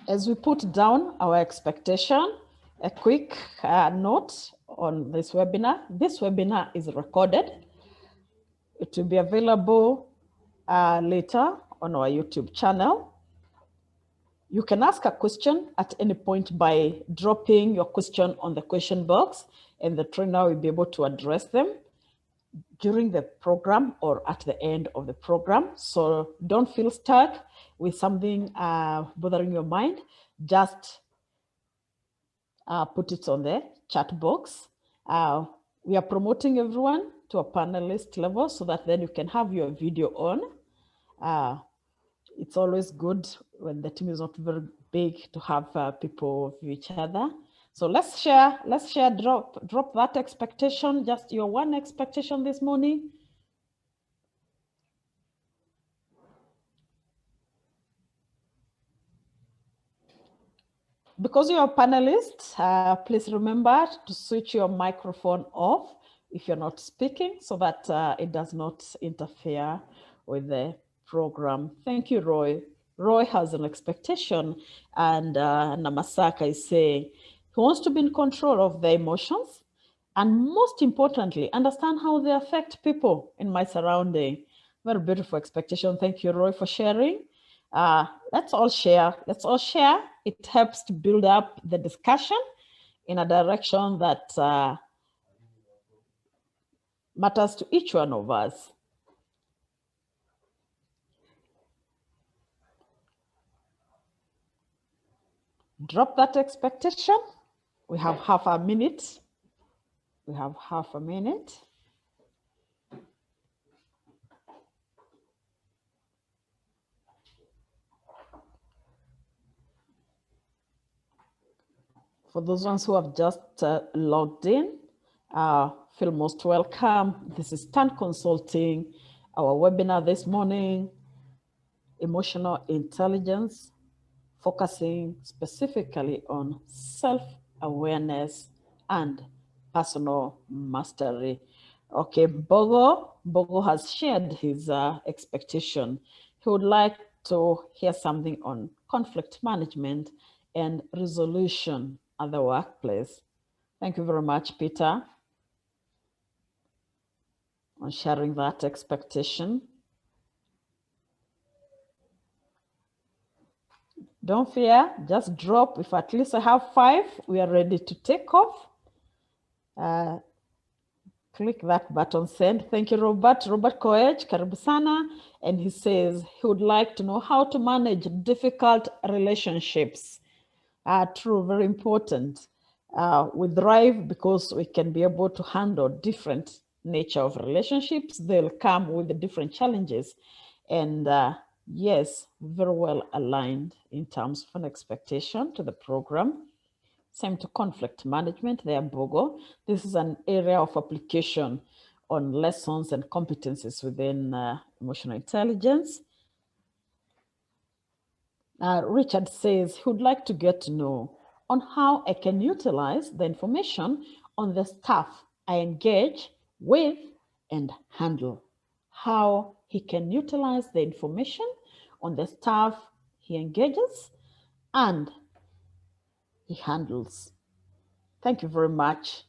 As we put down our expectation, a quick note on this webinar. This webinar is recorded. It will be available later on our YouTube channel. You can ask a question at any point by dropping your question on the question box, and the trainer will be able to address them during the program or at the end of the program. So don't feel stuck with something bothering your mind. Just put it on the chat box. We are promoting everyone to a panelist level so that then you can have your video on. It's always good when the team is not very big to have people view each other. So let's share, drop that expectation, just your one expectation this morning. Because you're a panelist, please remember to switch your microphone off if you're not speaking so that it does not interfere with the program. Thank you, Roy. Roy has an expectation, and Namasaka is saying he wants to be in control of the emotions and, most importantly, understand how they affect people in my surrounding. Very beautiful expectation. Thank you, Roy, for sharing. Let's all share. Let's all share. It helps to build up the discussion in a direction that matters to each one of us. Drop that expectation. We have half a minute. We have half a minute. For those ones who have just logged in, feel most welcome. This is Stan Consulting, our webinar this morning, Emotional Intelligence, focusing specifically on self-awareness and personal mastery. Okay, Bogo has shared his expectation. He would like to hear something on conflict management and resolution at the workplace. Thank you very much, Peter, on sharing that expectation. Don't fear, just drop. If at least I have 5, we are ready to take off. Click that button, send. Thank you, Robert. Robert Koech, karibu sana. And he says he would like to know how to manage difficult relationships. True, very important. We thrive because we can be able to handle different nature of relationships. They'll come with the different challenges. And yes, very well aligned in terms of an expectation to the program. Same to conflict management there, Bogo. This is an area of application on lessons and competencies within emotional intelligence. Richard says he would like to get to know on how I can utilize the information on the staff I engage with and handle. How he can utilize the information on the staff he engages and he handles. Thank you very much.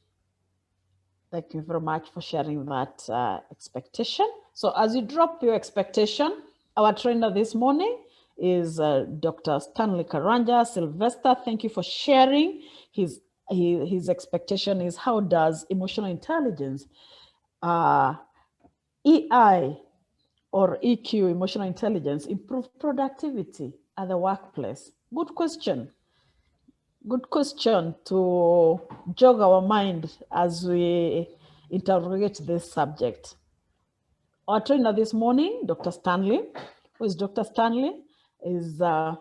Thank you very much for sharing that expectation. So as you drop your expectation, our trainer this morning is Dr. Stanley Karanja. Sylvester, thank you for sharing. His expectation is, how does emotional intelligence, EI or EQ, emotional intelligence, improve productivity at the workplace? Good question. Good question to jog our mind as we interrogate this subject. Our trainer this morning, Dr. Stanley. Who is Dr. Stanley? Is a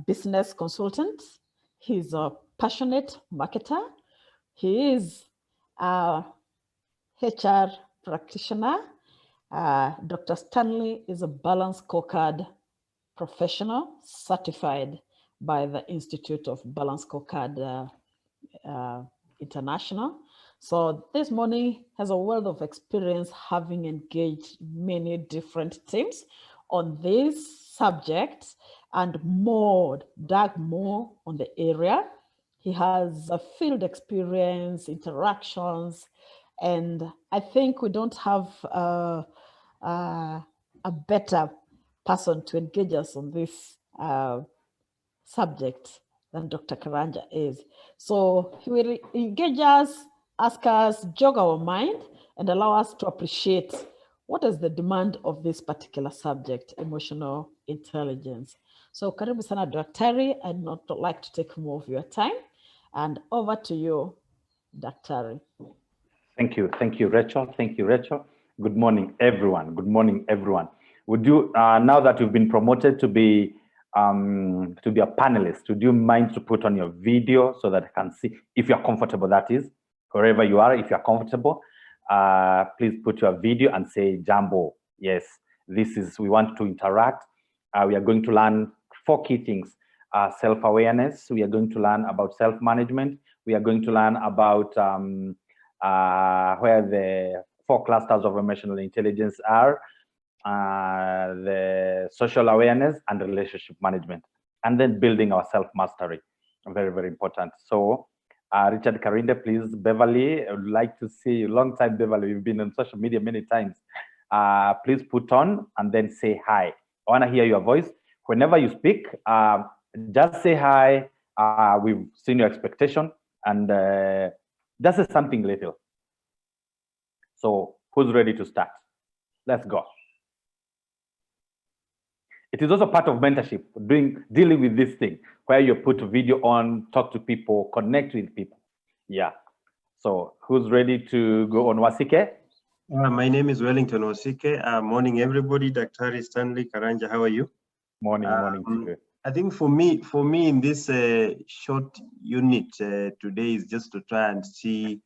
business consultant. He's a passionate marketer. He is a HR practitioner. Dr. Stanley is a Balanced Scorecard professional certified by the Institute of Balanced Scorecard International. So this morning has a wealth of experience, having engaged many different teams on this subject. and dug more on the area. He has a field experience, interactions, and I think we don't have a better person to engage us on this subject than Dr. Karanja is. So he will engage us, ask us, jog our mind, and allow us to appreciate what is the demand of this particular subject, emotional intelligence. So karibu sana Daktari, I'd not like to take more of your time. And over to you, Daktari. Thank you, Rachel. Thank you, Rachel. Good morning, everyone. Good morning, everyone. Would you, now that you've been promoted to be a panelist, would you mind to put on your video so that I can see if you're comfortable? That is, wherever you are, if you're comfortable, please put your video and say Jambo. Yes, we want to interact. We are going to learn 4 key things: self-awareness. We are going to learn about self-management. We are going to learn about where the 4 clusters of emotional intelligence are, the social awareness and relationship management, and then building our self-mastery. Very, very important. So Richard Karinde, please. Beverly, I would like to see you. Long time, Beverly. You've been on social media many times. Please put on and then say hi. I want to hear your voice. Whenever you speak, just say hi. We've seen your expectation, and just say something little. So who's ready to start? Let's go. It is also part of mentorship, dealing with this thing, where you put a video on, talk to people, connect with people. Yeah. So who's ready to go on? Wasike? My name is Wellington Wasike. Morning, everybody. Dr. Stanley Karanja, how are you? Morning, morning. I think for me in this short unit today is just to try and see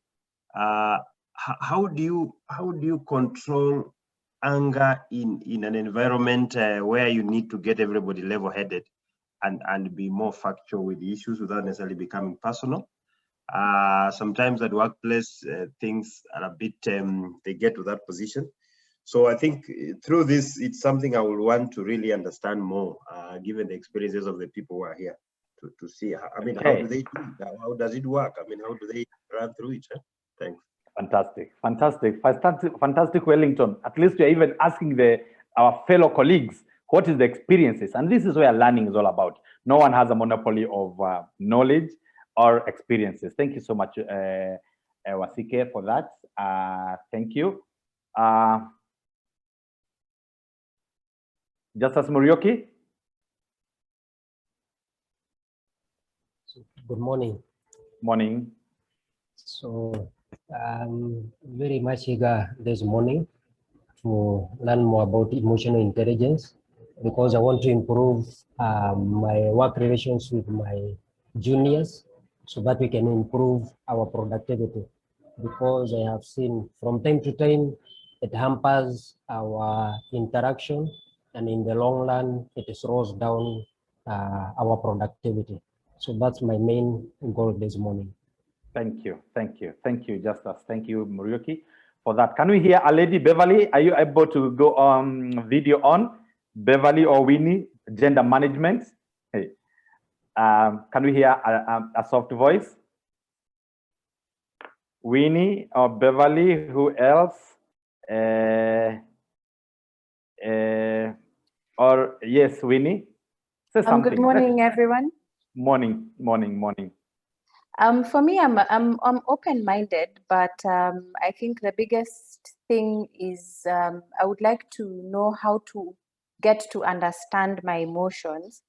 how do you control anger in an environment where you need to get everybody level-headed and be more factual with the issues without necessarily becoming personal. Sometimes at workplace things are a bit they get to that position. So I think through this, it's something I will want to really understand more, given the experiences of the people who are here, to see. I mean, how do they do it? How does it work? I mean, how do they run through it? Thanks. Fantastic, Wellington. At least you're even asking our fellow colleagues what is the experiences, and this is where learning is all about. No one has a monopoly of knowledge or experiences. Thank you so much, Wasike, for that. Thank you. Justus Muriuki. Good morning. Morning. So I'm very much eager this morning to learn more about emotional intelligence, because I want to improve my work relations with my juniors so that we can improve our productivity, because I have seen from time to time it hampers our interaction, and in the long run it slows down our productivity. So that's my main goal this morning. Thank you, Justus. Thank you, Muriuki, for that. Can we hear a lady, Beverly? Are you able to go on video on? Beverly or Winnie, gender management? Hey, can we hear a soft voice? Winnie or Beverly? Who else? Or yes, Winnie. Say something. Good morning, everyone. Morning. For me, I'm open-minded, but I think the biggest thing is I would like to know how to get to understand my emotions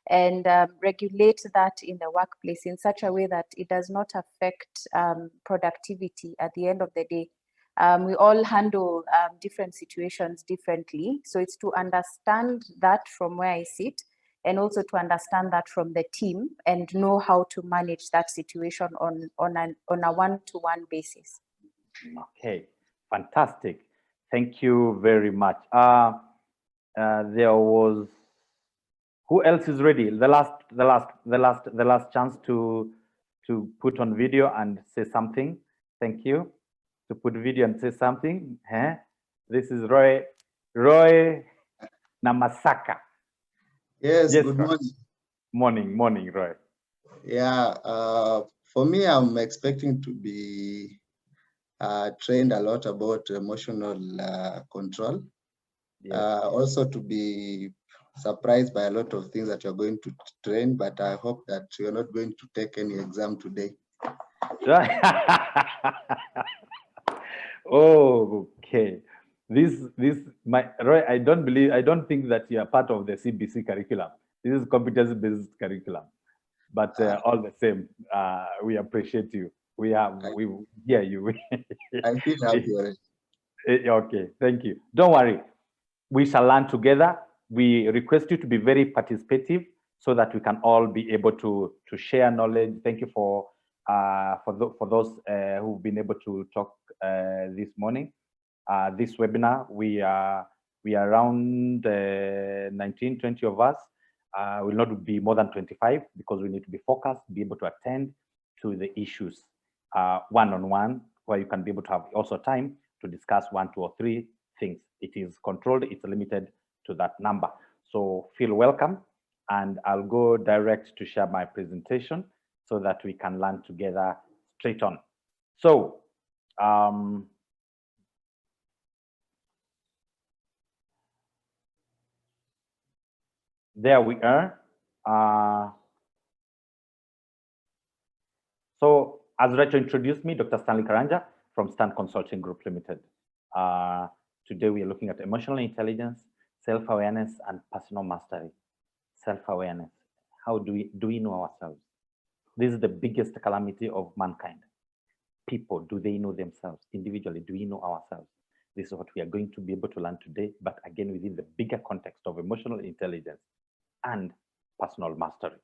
and regulate that in the workplace in such a way that it does not affect productivity at the end of the day. We all handle different situations differently, so it's to understand that from where I sit, and also to understand that from the team and know how to manage that situation on a one-to-one basis. Okay, fantastic. Thank you very much. There was, who else is ready? The last chance to put on video and say something. Thank you. To put video and say something. This is Roy Namasaka. Yes, Yes, good Roy. morning. Morning, Roy. Yeah, for me, I'm expecting to be trained a lot about emotional control. Yes. Also to be surprised by a lot of things that you're going to train, but I hope that you're not going to take any exam today. Oh, okay. My Roy, I don't think that you are part of the CBC curriculum. This is competence-based curriculum, but all the same, we appreciate you. We hear you. I feel happy already. Okay, thank you. Don't worry, we shall learn together. We request you to be very participative so that we can all be able to share knowledge. Thank you for those who've been able to talk this morning. This webinar, we are around 19, 20 of us. Will not be more than 25 because we need to be focused, be able to attend to the issues one-on-one, where you can be able to have also time to discuss 1, 2, or 3 things. It is controlled, it's limited to that number. So feel welcome, and I'll go direct to share my presentation so that we can learn together straight on. So, there we are. So as Rachel introduced me, Dr. Stanley Karanja from Stan Consulting Group Limited. Today we are looking at emotional intelligence, self-awareness, and personal mastery. Self-awareness. How do we know ourselves? This is the biggest calamity of mankind. People, do they know themselves? Individually, do we know ourselves? This is what we are going to be able to learn today, but again, within the bigger context of emotional intelligence and personal mastery.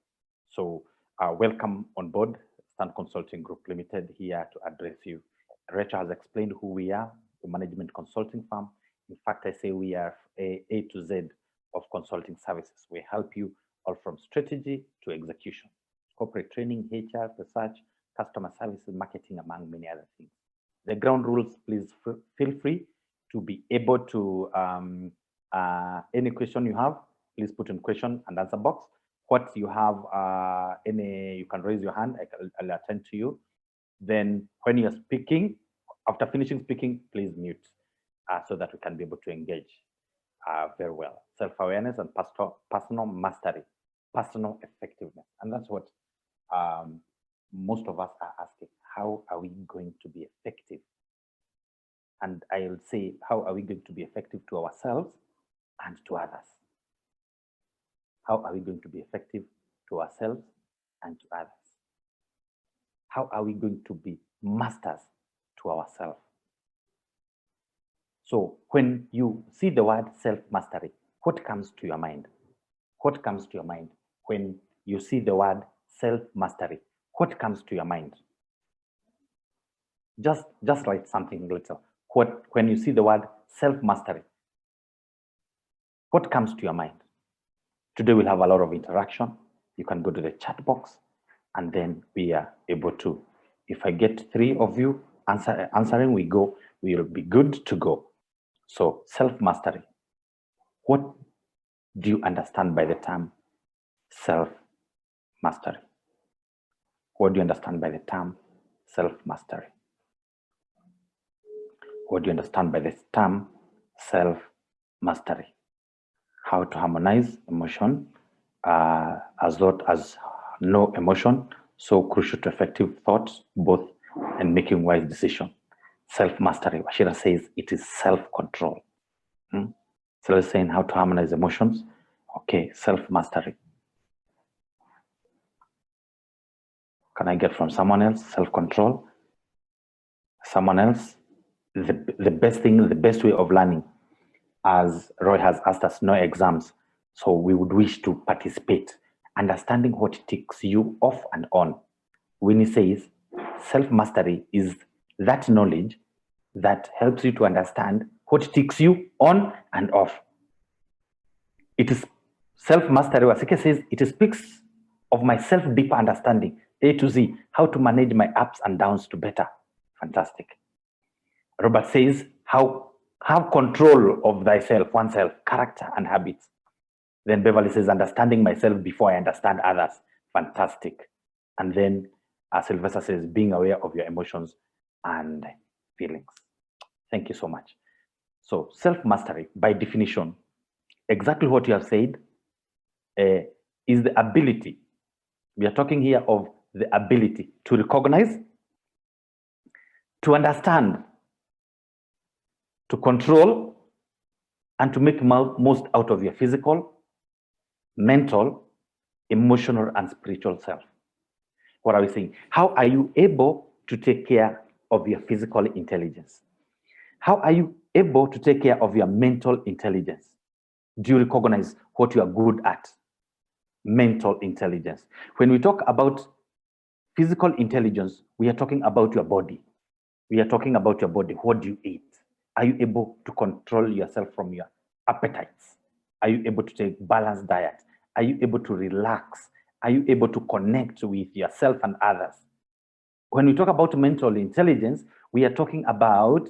So welcome on board Stan Consulting Group Limited, here to address you. Rachel has explained who we are, a management consulting firm. In fact, I say we are A to Z of consulting services. We help you all from strategy to execution, corporate training, HR, research, customer services, marketing, among many other things. The ground rules, please feel free to be able to, any question you have, please put in question and answer box. What you have, you can raise your hand, I'll attend to you. Then when you're speaking, after finishing speaking, please mute so that we can be able to engage very well. Self-awareness and personal mastery, personal effectiveness. And that's what most of us are asking. How are we going to be effective? And I'll say, how are we going to be effective to ourselves and to others? How are we going to be effective to ourselves and to others? How are we going to be masters to ourselves? So when you see the word self-mastery, what comes to your mind? What comes to your mind when you see the word self-mastery? What comes to your mind? Just write something little. When you see the word self-mastery, what comes to your mind? Today we'll have a lot of interaction. You can go to the chat box, and then we are able to, if I get 3 of you answering, we'll be good to go. So self-mastery. What do you understand by the term self-mastery? What do you understand by the term self-mastery? What do you understand by the term self-mastery? How to harmonize emotion, as lot as no emotion, so crucial to effective thoughts, both, and making wise decisions. Self-mastery, Washira says it is self-control. So let's saying how to harmonize emotions. Okay, self-mastery. Can I get from someone else? Self-control. Someone else. The best thing, the best way of learning, as Roy has asked us, no exams. So we would wish to participate, understanding what ticks you off and on. Winnie says, self-mastery is that knowledge that helps you to understand what ticks you on and off. It is self-mastery. Wasike says, it speaks of my self-deeper understanding, A to Z, how to manage my ups and downs to better. Fantastic. Robert says, how have control of thyself, oneself, character and habits. Then Beverly says, understanding myself before I understand others. Fantastic. And then Sylvester says, being aware of your emotions and feelings. Thank you so much. So self-mastery, by definition, exactly what you have said, is the ability. We are talking here of the ability to recognize, to understand, to control, and to make most out of your physical, mental, emotional, and spiritual self. What are we saying? How are you able to take care of your physical intelligence? How are you able to take care of your mental intelligence? Do you recognize what you are good at? Mental intelligence. When we talk about physical intelligence, we are talking about your body. We are talking about your body. What do you eat? Are you able to control yourself from your appetites? Are you able to take balanced diet? Are you able to relax? Are you able to connect with yourself and others? When we talk about mental intelligence, we are talking about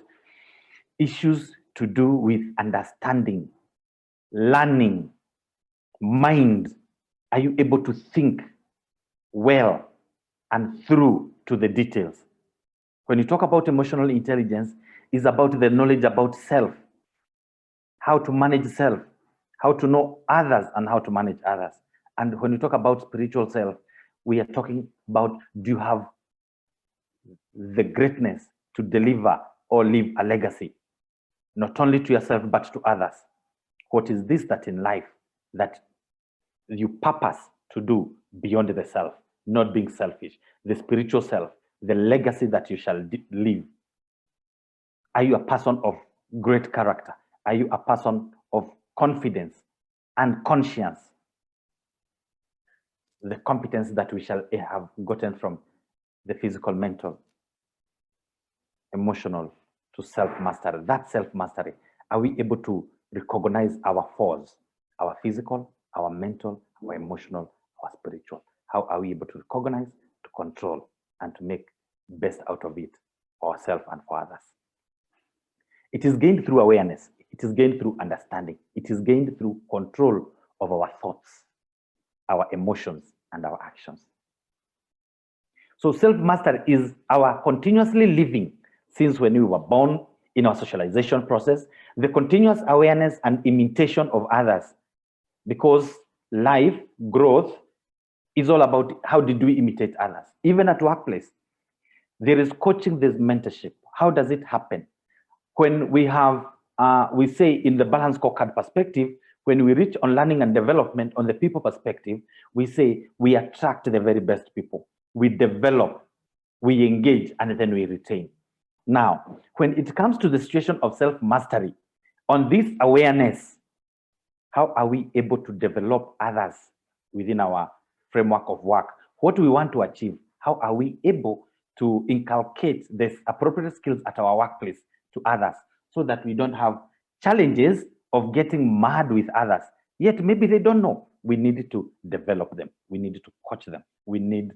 issues to do with understanding, learning, mind. Are you able to think well and through to the details? When you talk about emotional intelligence, it's about the knowledge about self, how to manage self, how to know others and how to manage others. And when you talk about spiritual self, we are talking about, do you have the greatness to deliver or leave a legacy, not only to yourself, but to others? What is this that in life that you purpose to do beyond the self, not being selfish, the spiritual self, the legacy that you shall leave? Are you a person of great character? Are you a person of confidence and conscience? The competence that we shall have gotten from the physical, mental, emotional to self-mastery. That self-mastery, are we able to recognize our fours, our physical, our mental, our emotional, our spiritual? How are we able to recognize, to control, and to make best out of it, ourselves and for others? It is gained through awareness. It is gained through understanding. It is gained through control of our thoughts, our emotions, and our actions. So self-mastery is our continuously living since when we were born in our socialization process, the continuous awareness and imitation of others, because life, growth is all about how did we imitate others. Even at workplace, there is coaching, there's mentorship. How does it happen? When we have, we say in the balance scorecard perspective, when we reach on learning and development on the people perspective, we say we attract the very best people. We develop, we engage, and then we retain. Now, when it comes to the situation of self-mastery, on this awareness, how are we able to develop others within our framework of work? What do we want to achieve? How are we able to inculcate this appropriate skills at our workplace to others so that we don't have challenges of getting mad with others? Yet maybe they don't know. We need to develop them. We need to coach them. We need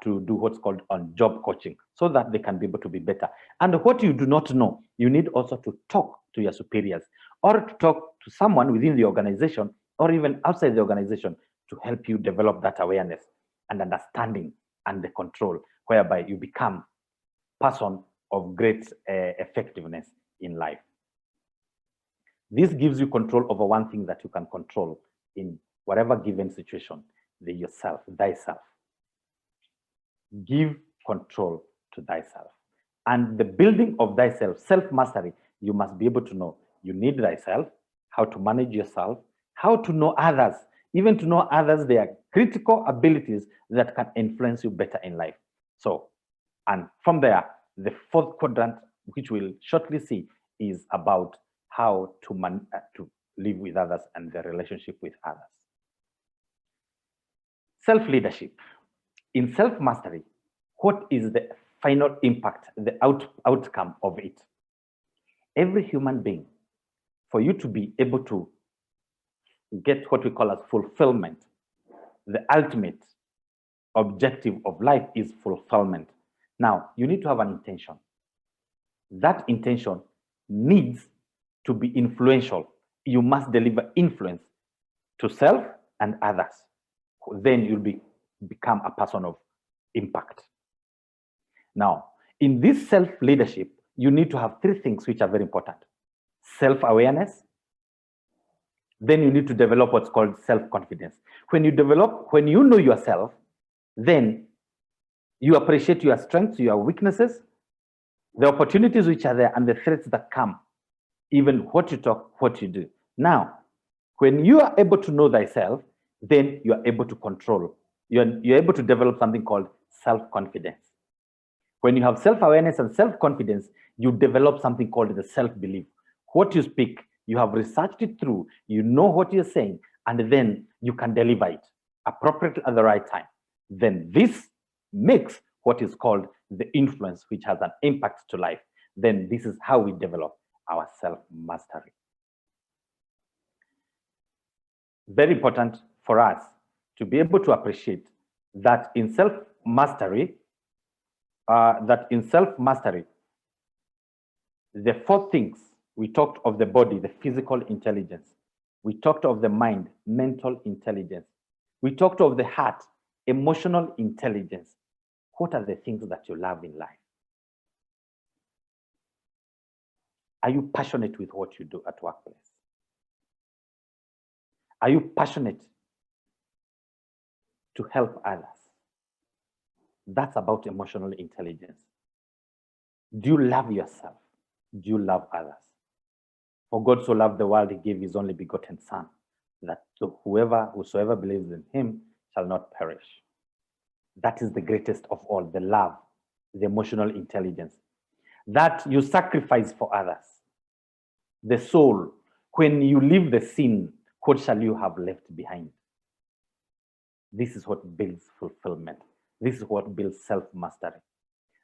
to do what's called on-job coaching so that they can be able to be better. And what you do not know, you need also to talk to your superiors or to talk to someone within the organization or even outside the organization to help you develop that awareness and understanding and the control, whereby you become a person of great effectiveness in life. This gives you control over one thing that you can control in whatever given situation, yourself, thyself. Give control to thyself. And the building of thyself, self-mastery, you must be able to know you need thyself, how to manage yourself, how to know others, even to know others, their critical abilities that can influence you better in life. So, and from there, the fourth quadrant, which we'll shortly see, is about how to live with others and the relationship with others. Self-leadership. In self-mastery, what is the final impact, the outcome of it? Every human being, for you to be able to get what we call as fulfillment, the ultimate objective of life is fulfillment. Now, you need to have an intention. That intention needs to be influential. You must deliver influence to self and others. Then you'll become a person of impact. Now, in this self-leadership, you need to have three things which are very important. Self-awareness. Then you need to develop what's called self-confidence. When you know yourself, then you appreciate your strengths, your weaknesses, the opportunities which are there, and the threats that come, even what you talk, what you do. Now, when you are able to know thyself, then you are able to control. You're able to develop something called self-confidence. When you have self-awareness and self-confidence, you develop something called the self-belief. What you speak, you have researched it through, you know what you're saying, and then you can deliver it appropriately at the right time. Then this makes what is called the influence, which has an impact to life. Then this is how we develop our self-mastery. Very important for us to be able to appreciate that in self-mastery, the four things we talked of: the body, the physical intelligence. We talked of the mind, mental intelligence. We talked of the heart, emotional intelligence. What are the things that you love in life? Are you passionate with what you do at workplace? Are you passionate to help others? That's about emotional intelligence. Do you love yourself? Do you love others? For God so loved the world, he gave his only begotten Son, that whosoever believes in him shall not perish. That is the greatest of all, the love, the emotional intelligence. That you sacrifice for others. The soul, when you leave the sin, what shall you have left behind? This is what builds fulfillment. This is what builds self-mastery.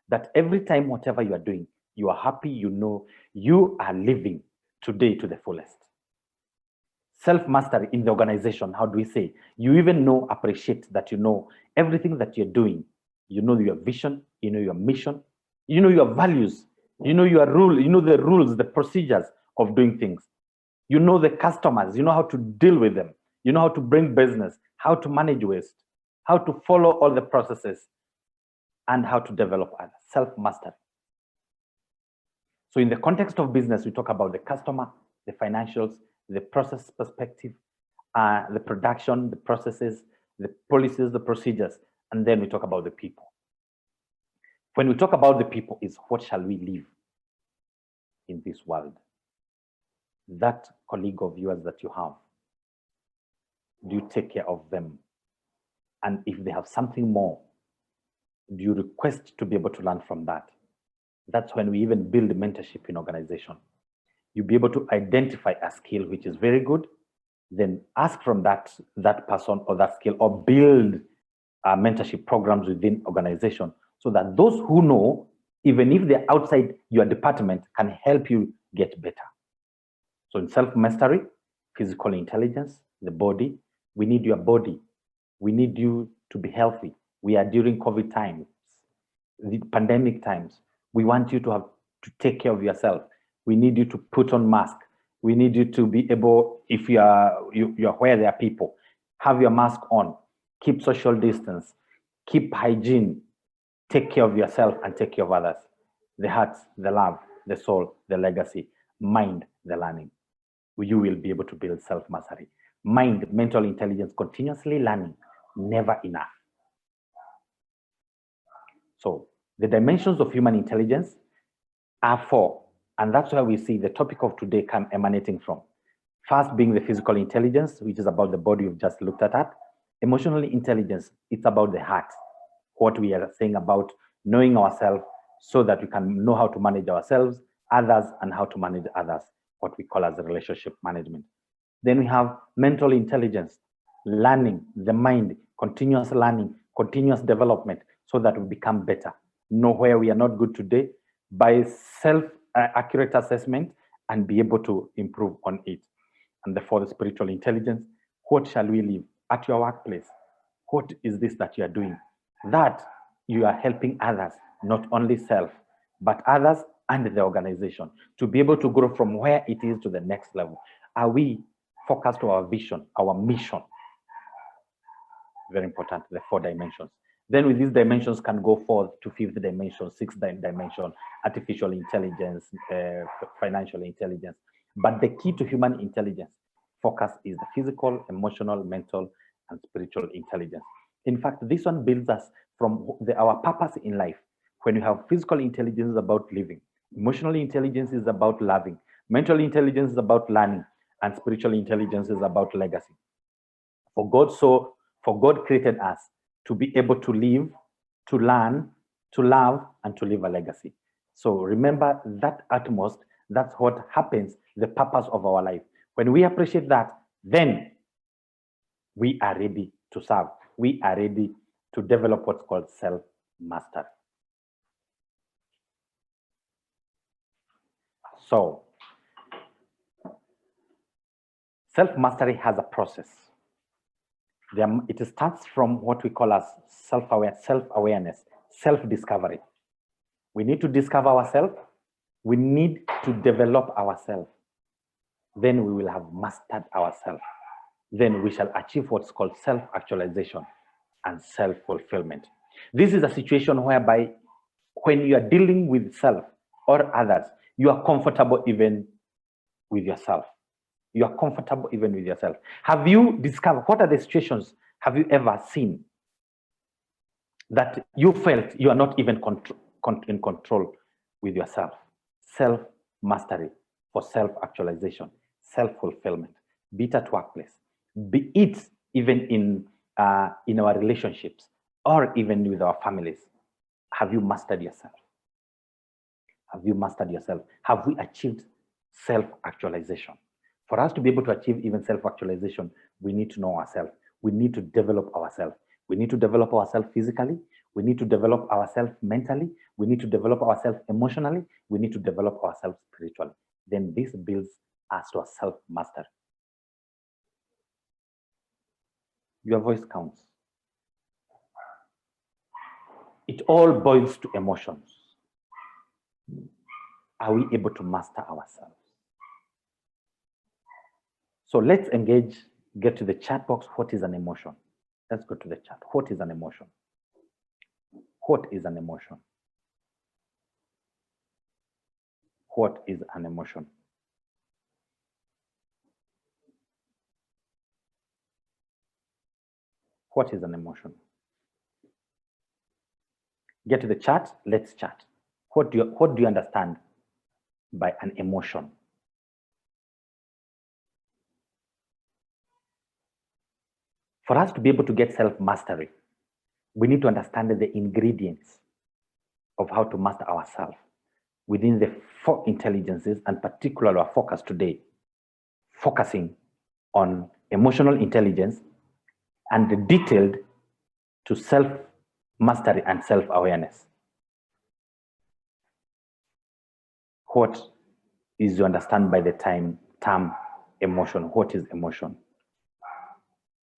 That every time, whatever you are doing, you are happy, you know you are living today to the fullest. Self-mastery in the organization, how do we say? You even know, appreciate that you know everything that you're doing. You know your vision, you know your mission, you know your values, you know your rule, you know the rules, the procedures of doing things. You know the customers, you know how to deal with them. You know how to bring business, how to manage waste, how to follow all the processes, and how to develop others. Self-mastery. So in the context of business, we talk about the customer, the financials, the process perspective, the production, the processes, the policies, the procedures, and then we talk about the people. When we talk about the people, is what shall we live in this world? That colleague of yours that you have, do you take care of them? And if they have something more, do you request to be able to learn from that? That's when we even build mentorship in organization. You'll be able to identify a skill which is very good, then ask from that person or that skill, or build mentorship programs within organization so that those who know, even if they're outside your department, can help you get better. So in self-mastery, physical intelligence, the body, we need your body. We need you to be healthy. We are during COVID times, the pandemic times. We want you to have to take care of yourself. We need you to put on mask. We need you to be able, if you're where there are people, have your mask on, keep social distance, keep hygiene, take care of yourself and take care of others. The heart, the love, the soul, the legacy, mind, the learning. You will be able to build self-mastery. Mind, mental intelligence, continuously learning, never enough. So the dimensions of human intelligence are four, and that's where we see the topic of today come emanating from. First being the physical intelligence, which is about the body we've just looked at. Emotional intelligence, it's about the heart, what we are saying about knowing ourselves so that we can know how to manage ourselves, others, and how to manage others, what we call as relationship management. Then we have mental intelligence, learning, the mind, continuous learning, continuous development, so that we become better. Know where we are not good today by self-accurate assessment and be able to improve on it. And the fourth, spiritual intelligence, what shall we live at your workplace? What is this that you are doing? That you are helping others, not only self, but others and the organization to be able to grow from where it is to the next level. Are we focus to our vision, our mission. Very important, the 4 dimensions. Then with these dimensions can go forth to 5th dimension, 6th dimension, artificial intelligence, financial intelligence. But the key to human intelligence focus is the physical, emotional, mental, and spiritual intelligence. In fact, this one builds us from our purpose in life. When you have physical intelligence is about living, emotional intelligence is about loving, mental intelligence is about learning, and spiritual intelligence is about legacy. For God created us to be able to live, to learn, to love, and to leave a legacy. So remember that utmost, that's what happens, the purpose of our life. When we appreciate that, then we are ready to serve. We are ready to develop what's called self-mastery. So self-mastery has a process. It starts from what we call as self-awareness, self-discovery. We need to discover ourselves. We need to develop ourselves. Then we will have mastered ourselves. Then we shall achieve what's called self-actualization and self-fulfillment. This is a situation whereby when you are dealing with self or others, you are comfortable even with yourself. You are comfortable even with yourself. Have you discovered, what are the situations have you ever seen that you felt you are not even in control with yourself? Self-mastery for self-actualization, self-fulfillment, be it at workplace, be it even in our relationships or even with our families. Have you mastered yourself? Have you mastered yourself? Have we achieved self-actualization? For us to be able to achieve even self-actualization, we need to know ourselves. We need to develop ourselves. We need to develop ourselves physically. We need to develop ourselves mentally. We need to develop ourselves emotionally. We need to develop ourselves spiritually. Then this builds us to a self-mastery. Your voice counts. It all boils to emotions. Are we able to master ourselves? So let's engage, get to the chat box. What is an emotion? Let's go to the chat. What is an emotion? What is an emotion? What is an emotion? What is an emotion? Get to the chat. Let's chat. What do you understand by an emotion? For us to be able to get self-mastery, we need to understand the ingredients of how to master ourselves within the 4 intelligences, and particularly our focus today, focusing on emotional intelligence and the detailed to self-mastery and self-awareness. What is you understand by the term emotion? What is emotion?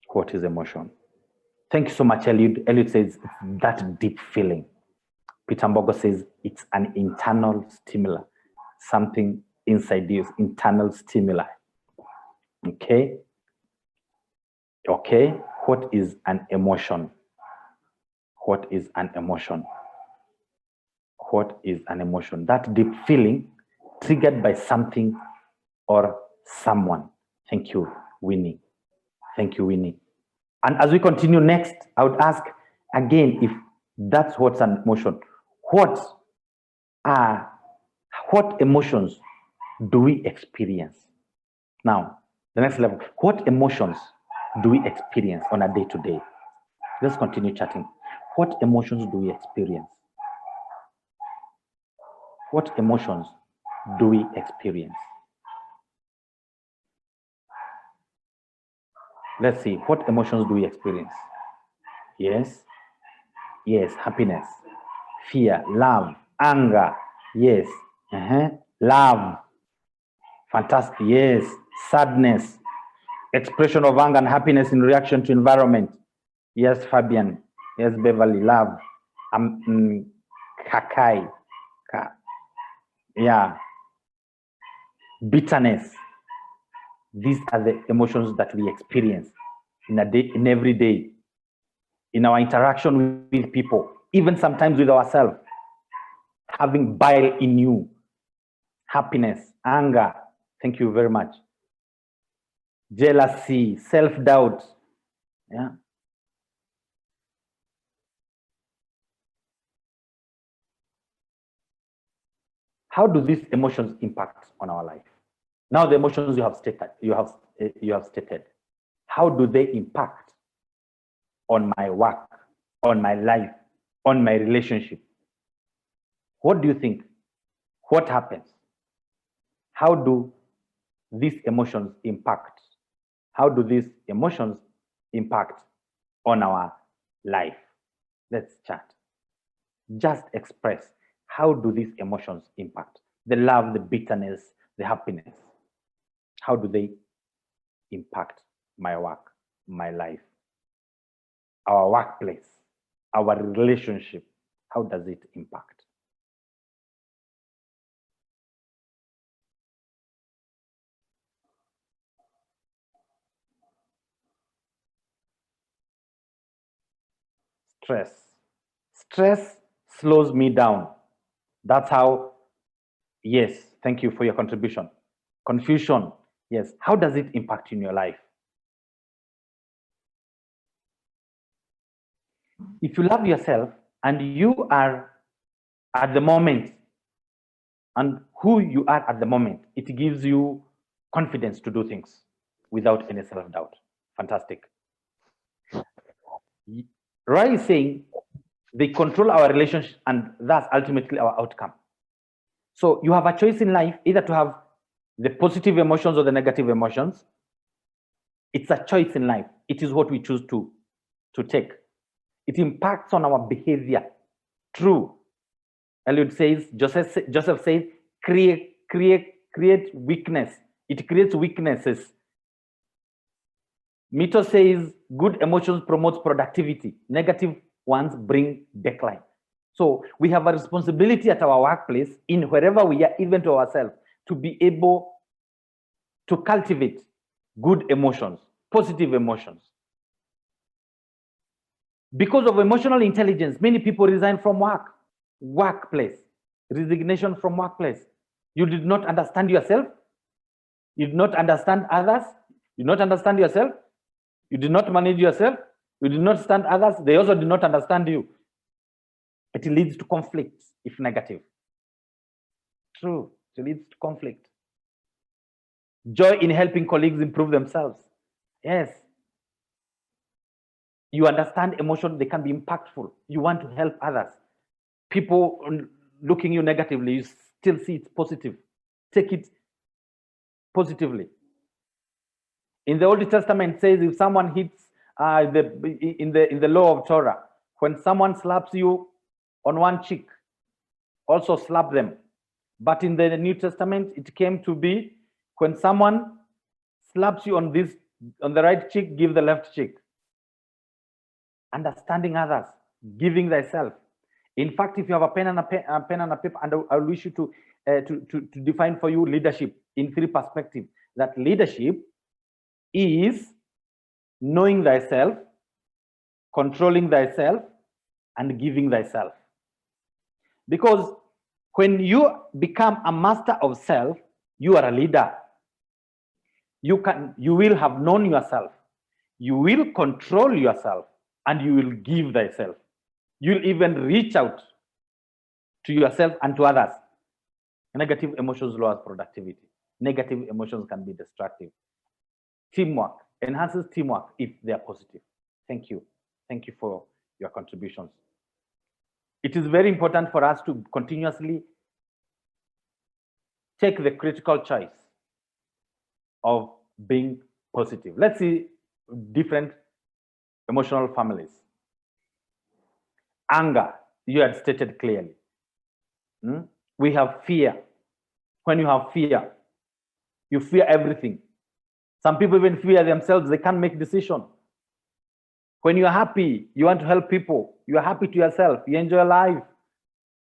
What is emotion? Thank you so much, Eliud. Eliud says it's that deep feeling. Peter Mbogo says it's an internal stimuli, something inside you, internal stimuli. Okay. Okay. What is an emotion? What is an emotion? What is an emotion? That deep feeling triggered by something or someone. Thank you, Winnie. Thank you, Winnie. And as we continue next, I would ask again, if that's what's an emotion, what emotions do we experience? Now, the next level, what emotions do we experience on a day-to-day? Let's continue chatting. What emotions do we experience? What emotions do we experience? Let's see, what emotions do we experience? Yes, yes, happiness, fear, love, anger, yes, love, fantastic, yes, sadness, expression of anger and happiness in reaction to environment, yes, Fabian, yes, Beverly, love, Kakai, yeah, bitterness, These are the emotions that we experience in a day, in every day, in our interaction with people, even sometimes with ourselves. Having bile in you, happiness, anger, thank you very much, jealousy, self-doubt. Yeah. How do these emotions impact on our life? Now the emotions you have stated, how do they impact on my work, on my life, on my relationship? What do you think? What happens? How do these emotions impact? How do these emotions impact on our life? Let's chat. Just express, how do these emotions impact? The love, the bitterness, the happiness. How do they impact my work, my life, our workplace, our relationship? How does it impact? Stress. Stress slows me down. That's how, yes, thank you for your contribution. Confusion, yes. How does it impact in your life? If you love yourself and you are at the moment and who you are at the moment, it gives you confidence to do things without any self-doubt. Fantastic. Roy is saying they control our relationship and that's ultimately our outcome. So you have a choice in life, either to have the positive emotions or the negative emotions. It's a choice in life. It is what we choose to take. It impacts on our behavior. True. Eliud says, Joseph says, create weakness. It creates weaknesses. Mito says, good emotions promotes productivity. Negative ones bring decline. So we have a responsibility at our workplace, in wherever we are, even to ourselves, to be able to cultivate good emotions, positive emotions. Because of emotional intelligence, many people resign from workplace, resignation from workplace. You did not understand yourself. You did not understand others. You did not understand yourself. You did not manage yourself. You did not understand others. They also did not understand you. It leads to conflict if negative. True, it leads to conflict. Joy in helping colleagues improve themselves. Yes. You understand emotion, they can be impactful. You want to help others. People looking you negatively, you still see it positive. Take it positively. In the Old Testament, it says if someone hits in the law of Torah, when someone slaps you on one cheek, also slap them. But in the New Testament, it came to be when someone slaps you on the right cheek, give the left cheek. Understanding others, giving thyself. In fact, if you have a pen and a paper, and I wish you to define for you leadership in 3 perspectives. That leadership is knowing thyself, controlling thyself, and giving thyself. Because when you become a master of self, you are a leader. You will have known yourself. You will control yourself, and you will give thyself. You'll even reach out to yourself and to others. Negative emotions lowers productivity. Negative emotions can be destructive. Teamwork enhances teamwork if they are positive. Thank you. Thank you for your contributions. It is very important for us to continuously take the critical choice of being positive. Let's see different emotional families. Anger, you had stated clearly. We have fear. When you have fear, you fear everything. Some people even fear themselves. They can't make decisions. When you're happy, you want to help people. You are happy to yourself. You enjoy life.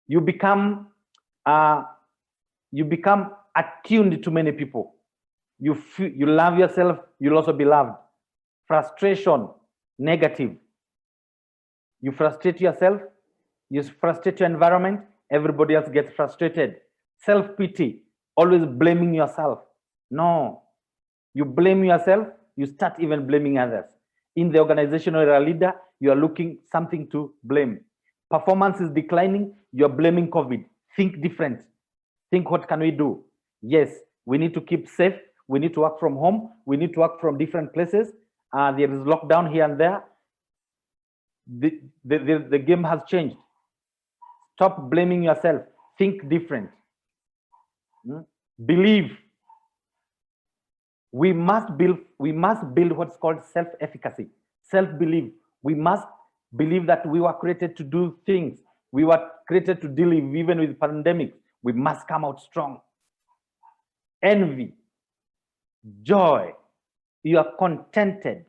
You become attuned to many people. You love yourself, you'll also be loved. Frustration, negative. You frustrate yourself, you frustrate your environment, everybody else gets frustrated. Self-pity, always blaming yourself. No, you blame yourself, you start even blaming others. In the organization or you're a leader, you are looking something to blame. Performance is declining, you're blaming COVID. Think different. Think, what can we do? Yes, we need to keep safe. We need to work from home. We need to work from different places. There is lockdown here and there. The game has changed. Stop blaming yourself. Think different. Believe. We must build what's called self-efficacy, self-belief. We must believe that we were created to do things. We were created to deal even with pandemics. We must come out strong. Envy, joy, you are contented.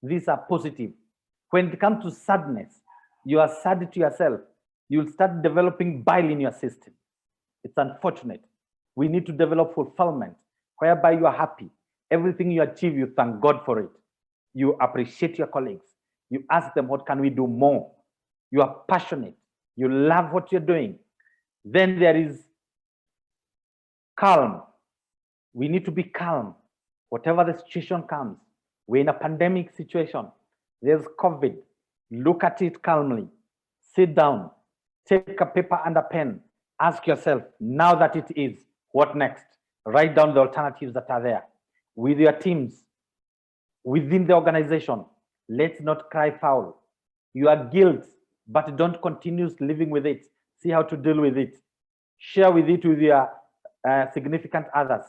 These are positive. When it comes to sadness, you are sad to yourself. You'll start developing bile in your system. It's unfortunate. We need to develop fulfillment, whereby you are happy. Everything you achieve, you thank God for it. You appreciate your colleagues. You ask them, what can we do more? You are passionate. You love what you're doing. Then there is calm. We need to be calm. Whatever the situation comes, we're in a pandemic situation. There's COVID. Look at it calmly. Sit down. Take a paper and a pen. Ask yourself, now that it is, what next? Write down the alternatives that are there. With your teams, within the organization, let's not cry foul. You are guilt, but don't continue living with it. See how to deal with it. Share with it with your significant others.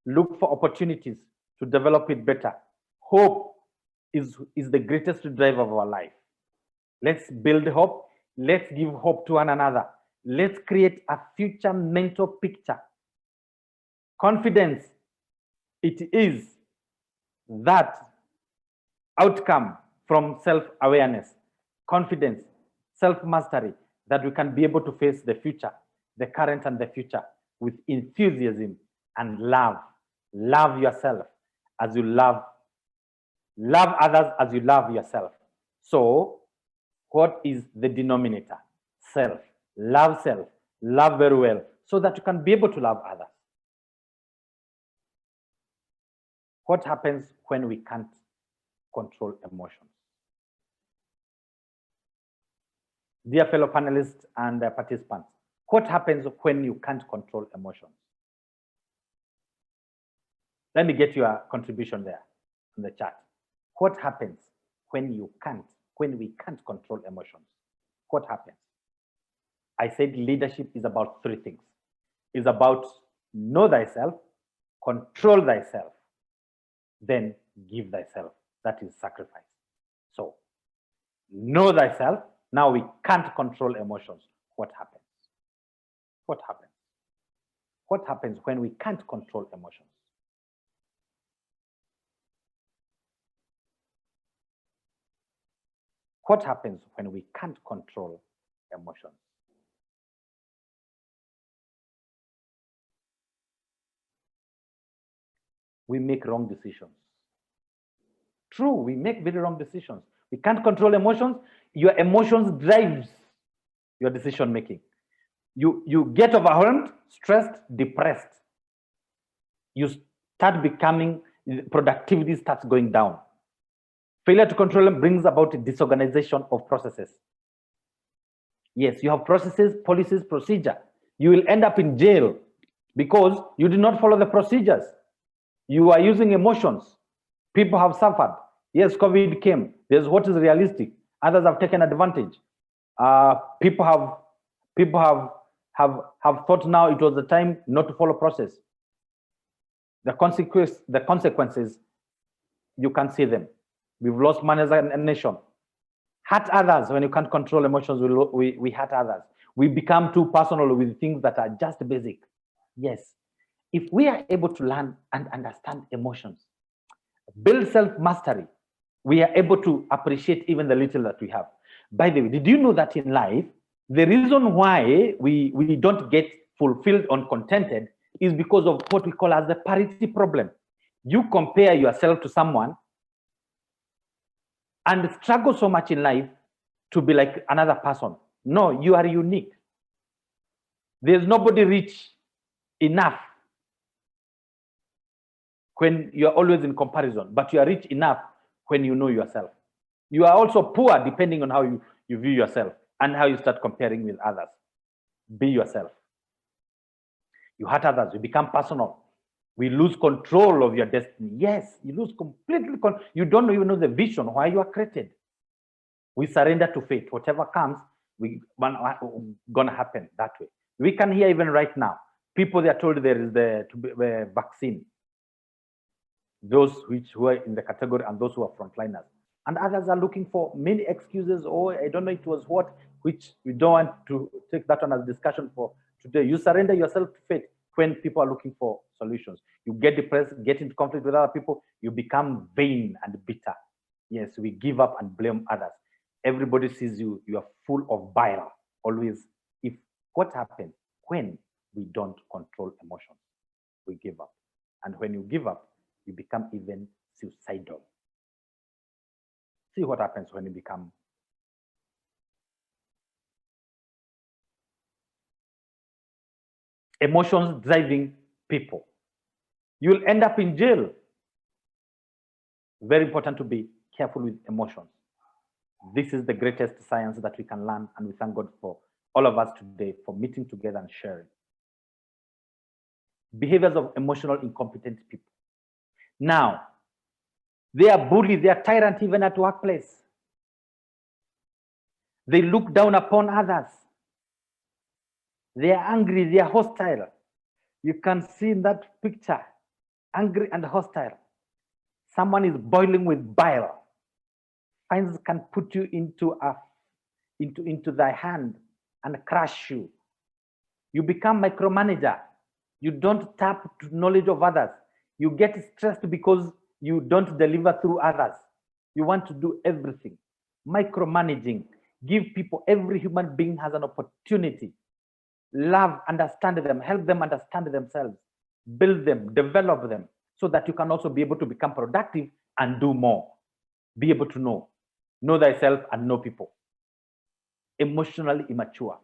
Look for opportunities to develop it better. Hope is the greatest drive of our life. Let's build hope. Let's give hope to one another. Let's create a future mental picture. Confidence, it is that outcome from self-awareness, confidence, self-mastery, that we can be able to face the future, the current and the future, with enthusiasm and love. Love yourself as you love others as you love yourself. So, what is the denominator? Self. Love very well, so that you can be able to love others. What happens when we can't control emotions? Dear fellow panelists and participants, what happens when you can't control emotions? Let me get your contribution there in the chat. What happens when we can't control emotions? What happens? I said leadership is about three things. It's about know thyself, control thyself, then give thyself. That is sacrifice. So, know thyself. Now we can't control emotions. What happens? What happens? What happens when we can't control emotions? What happens when we can't control emotions? We make wrong decisions. True, we make very wrong decisions. We can't control emotions. Your emotions drives your decision making. You get overwhelmed, stressed, depressed. You start becoming, productivity starts going down. Failure to control them brings about a disorganization of processes. Yes, you have processes, policies, procedure. You will end up in jail because you did not follow the procedures. You are using emotions. People have suffered. Yes, COVID came. There's what is realistic. Others have taken advantage. People have thought now it was the time not to follow process. The consequences, you can see them. We've lost money as a nation. Hurt others when you can't control emotions. We hurt others. We become too personal with things that are just basic. Yes. If we are able to learn and understand emotions, build self-mastery, we are able to appreciate even the little that we have. By the way, did you know that in life, the reason why we don't get fulfilled or contented is because of what we call as the parity problem. You compare yourself to someone and struggle so much in life to be like another person. No, you are unique. There's nobody rich enough when you're always in comparison, but you are rich enough when you know yourself. You are also poor depending on how you view yourself and how you start comparing with others. Be yourself. You hurt others, you become personal. We lose control of your destiny. Yes, you lose completely. You don't even know the vision, why you are created. We surrender to fate. Whatever comes, gonna happen that way. We can hear even right now, people they are told there is the vaccine. Those who are in the category and those who are frontliners. And others are looking for many excuses, or I don't know it was what, which we don't want to take that on as discussion for today. You surrender yourself to fate when people are looking for solutions. You get depressed, get into conflict with other people, you become vain and bitter. Yes, we give up and blame others. Everybody sees you, you are full of bile. Always, if what happens when we don't control emotions, we give up. And when you give up, you become even suicidal. See what happens when you become emotions driving people. You'll end up in jail. Very important to be careful with emotions. This is the greatest science that we can learn, and we thank God for all of us today for meeting together and sharing. Behaviors of emotional incompetent people. Now, they are bullies, they are tyrants even at workplace. They look down upon others. They are angry, they are hostile. You can see in that picture, angry and hostile. Someone is boiling with bile. Fines can put you into thy hand and crush you. You become micromanager. You don't tap to knowledge of others. You get stressed because you don't deliver through others. You want to do everything. Micromanaging. Give people, every human being has an opportunity. Love, understand them, help them understand themselves, build them, develop them, so that you can also be able to become productive and do more. Be able to know thyself and know people. Emotionally immature.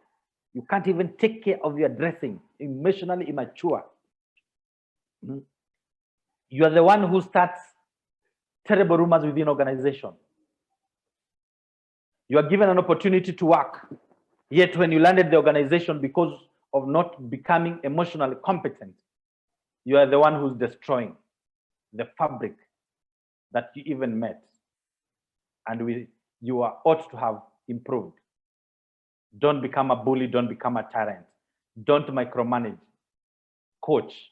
You can't even take care of your dressing. Emotionally immature. You are the one who starts terrible rumors within organization. You are given an opportunity to work. Yet when you landed the organization, because of not becoming emotionally competent, you are the one who's destroying the fabric that you even met. And you are ought to have improved. Don't become a bully, don't become a tyrant. Don't micromanage. Coach,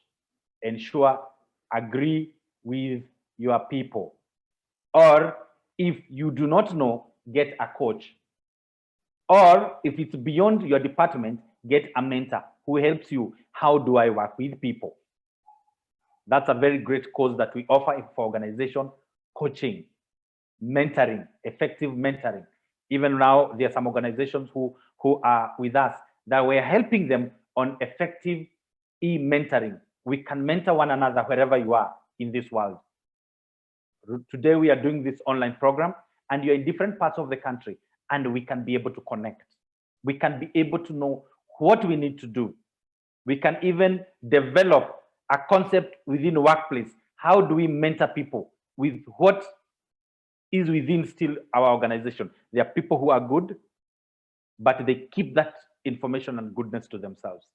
ensure, agree with your people. Or if you do not know, get a coach. Or if it's beyond your department, get a mentor who helps you. How do I work with people? That's a very great course that we offer for organization, coaching, mentoring, effective mentoring. Even now, there are some organizations who are with us that we're helping them on effective e-mentoring. We can mentor one another wherever you are in this world. Today, we are doing this online program, and you're in different parts of the country, and we can be able to connect. We can be able to know what we need to do. We can even develop a concept within the workplace. How do we mentor people with what is within still our organization? There are people who are good, but they keep that information and goodness to themselves.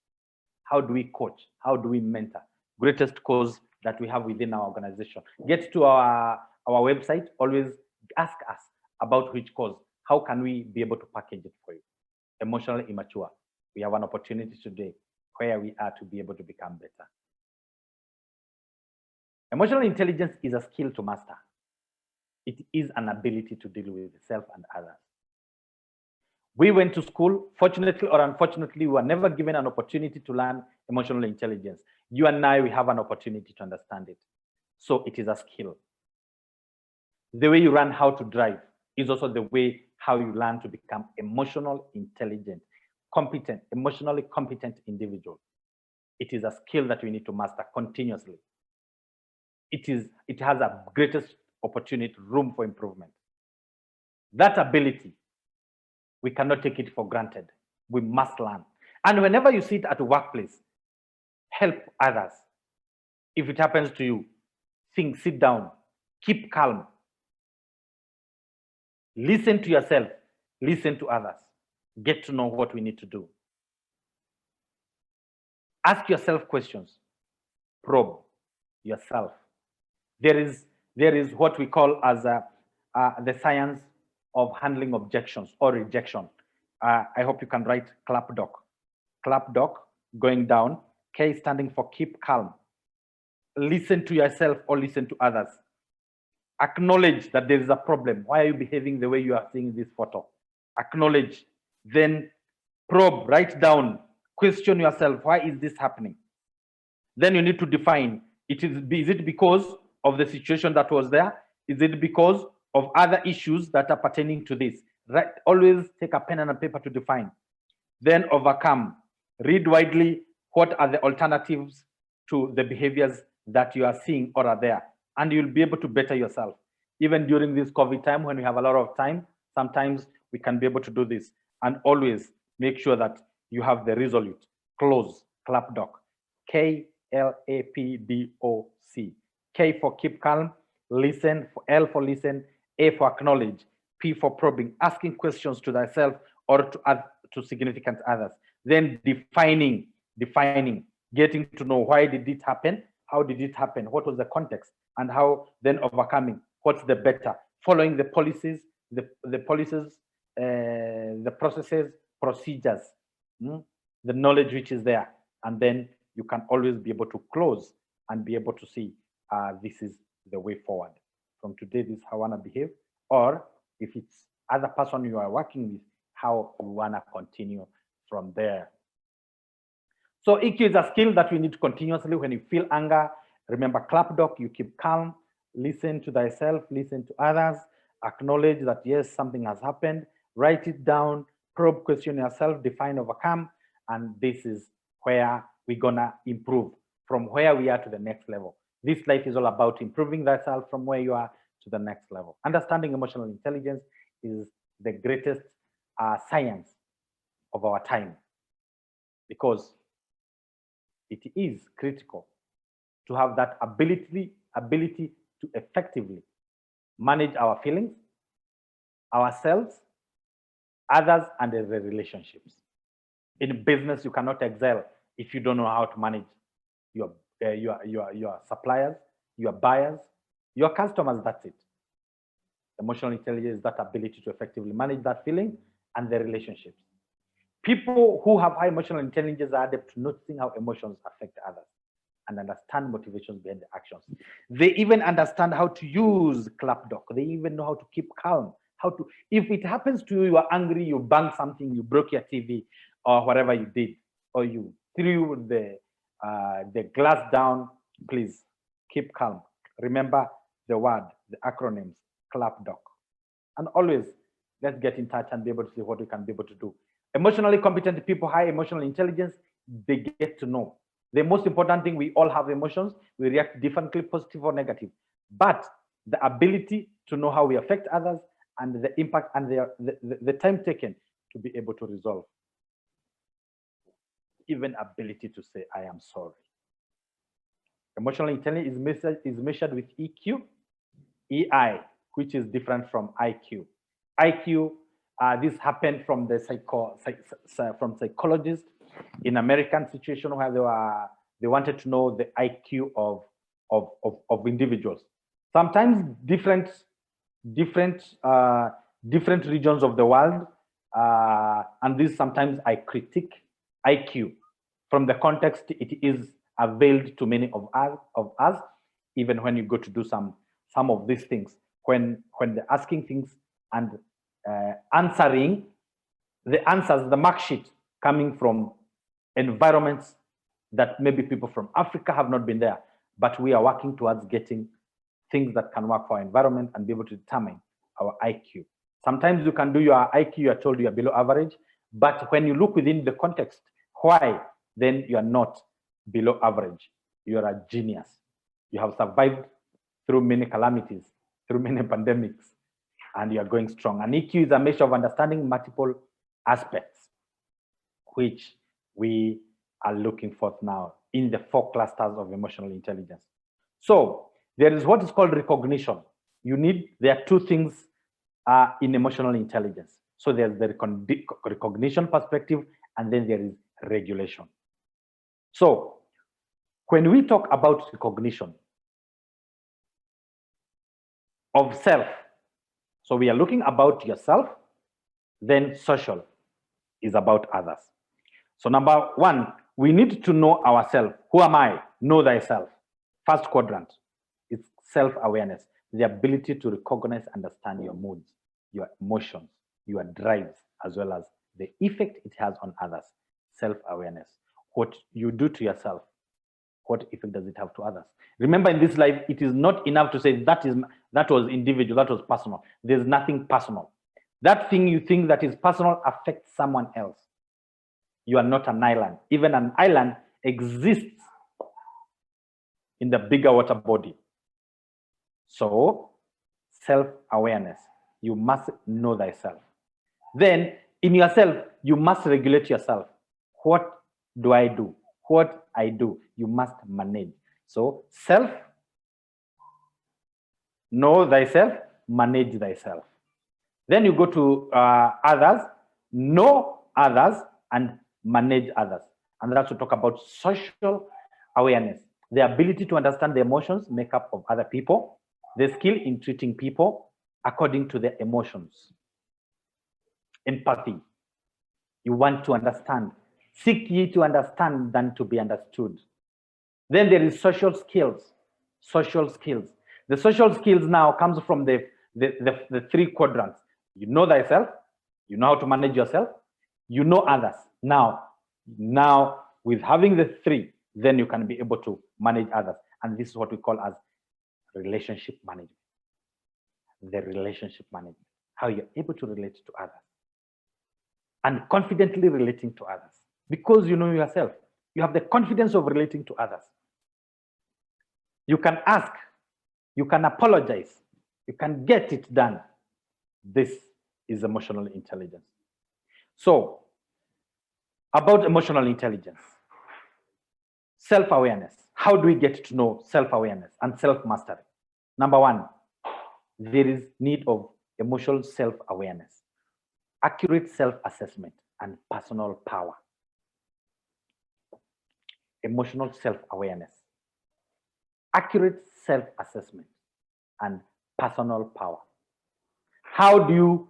How do we coach? How do we mentor? Greatest cause that we have within our organization. Get to our website, always ask us about which cause. How can we be able to package it for you? Emotionally immature. We have an opportunity today where we are to be able to become better. Emotional intelligence is a skill to master. It is an ability to deal with self and others. We went to school, fortunately or unfortunately, we were never given an opportunity to learn emotional intelligence. You and I, we have an opportunity to understand it. So it is a skill. The way you learn how to drive is also the way how you learn to become emotional intelligent, competent, emotionally competent individual. It is a skill that we need to master continuously. it has a greatest opportunity, room for improvement. That ability, we cannot take it for granted. We must learn. And whenever you sit at a workplace, help others. If it happens to you, think, sit down, keep calm. Listen to yourself, listen to others. Get to know what we need to do. Ask yourself questions. Probe yourself. There is what we call as the science of handling objections or rejection. I hope you can write CLAPDOC. CLAPDOC, going down, K standing for keep calm. Listen to yourself or listen to others. Acknowledge that there is a problem. Why are you behaving the way you are seeing this photo? Acknowledge. Then probe, write down, question yourself, why is this happening? Then you need to define, is it because of the situation that was there? Is it because of other issues that are pertaining to this? Right? Always take a pen and a paper to define. Then overcome. Read widely what are the alternatives to the behaviors that you are seeing or are there. And you'll be able to better yourself. Even during this COVID time, when we have a lot of time, sometimes we can be able to do this. And always make sure that you have the resolute, close, CLAPDOC. KLAPDOC. K for keep calm, listen, for L for listen, A for acknowledge, P for probing, asking questions to thyself or to significant others. Then defining, getting to know why did it happen, how did it happen, what was the context, and how then overcoming, what's the better, following the policies, the processes, procedures, the knowledge which is there, and then you can always be able to close and be able to see this is the way forward. From today, this is how I want to behave, or if it's other person you are working with, how you want to continue from there. So EQ is a skill that we need continuously. When you feel anger, remember CLAPDOC, you keep calm, listen to thyself, listen to others, acknowledge that yes, something has happened, write it down, probe, question yourself, define, overcome, and this is where we're gonna improve from where we are to the next level. This life is all about improving thyself from where you are to the next level. Understanding emotional intelligence is the greatest science of our time, because it is critical to have that ability to effectively manage our feelings, ourselves, others, and the relationships. In business, you cannot excel if you don't know how to manage your suppliers, your buyers, your customers. That's it. Emotional intelligence is that ability to effectively manage that feeling and the relationships. People who have high emotional intelligence are adept to noticing how emotions affect others and understand motivations behind the actions. They even understand how to use CLAPDOC. They even know how to keep calm. If it happens to you, you are angry, you banged something, you broke your TV, or whatever you did, or you threw the glass down, please keep calm. Remember the word, the acronyms, CLAPDOC. And always, let's get in touch and be able to see what we can be able to do. Emotionally competent people, high emotional intelligence, they get to know. The most important thing, we all have emotions. We react differently, positive or negative. But the ability to know how we affect others and the impact and the time taken to be able to resolve. Even ability to say, I am sorry. Emotional intelligence is measured with EQ, EI, which is different from IQ. IQ, this happened from the psychologists in American situation where they wanted to know the IQ of individuals. Sometimes different regions of the world, and this sometimes I critique IQ. From the context, it is availed to many of us, even when you go to do some of these things, when they're asking things and answering the answers, the mark sheet coming from environments that maybe people from Africa have not been there, but we are working towards getting things that can work for our environment and be able to determine our IQ. Sometimes you can do your IQ, you are told you are below average, but when you look within the context, why, then you are not below average. You are a genius. You have survived through many calamities, through many pandemics, and you are going strong. And EQ is a measure of understanding multiple aspects, which we are looking for now in the 4 clusters of emotional intelligence. So there is what is called recognition. There are 2 things in emotional intelligence. So there's the recognition perspective, and then there is regulation. So when we talk about recognition of self, so we are looking about yourself, then social is about others. So number 1, we need to know ourselves. Who am I? Know thyself. First quadrant is self-awareness, the ability to recognize, understand your moods, your emotions, your drives, as well as the effect it has on others. Self-awareness. What you do to yourself, what effect does it have to others? Remember, in this life, it is not enough to say that was individual, that was personal. There's nothing personal. That thing you think that is personal affects someone else. You are not an island. Even an island exists in the bigger water body. So, self-awareness. You must know thyself. Then, in yourself, you must regulate yourself. What do I do? What I do, you must manage. So, self, know thyself, manage thyself. Then you go to others, know others, and manage others. And that's to talk about social awareness, the ability to understand the emotions, makeup of other people, the skill in treating people according to their emotions. Empathy. You want to understand. Seek ye to understand than to be understood. Then there is social skills. Social skills. The social skills now comes from the 3 quadrants. You know thyself, you know how to manage yourself, you know others. Now with having the 3, then you can be able to manage others. And this is what we call as relationship management. The relationship management, how you're able to relate to others and confidently relating to others. Because you know yourself, you have the confidence of relating to others. You can ask, you can apologize, you can get it done. This is emotional intelligence. So, about emotional intelligence, self-awareness. How do we get to know self-awareness and self-mastery? Number 1, there is need of emotional self-awareness, accurate self-assessment, and personal power. Emotional self-awareness, accurate self-assessment, and personal power. How do you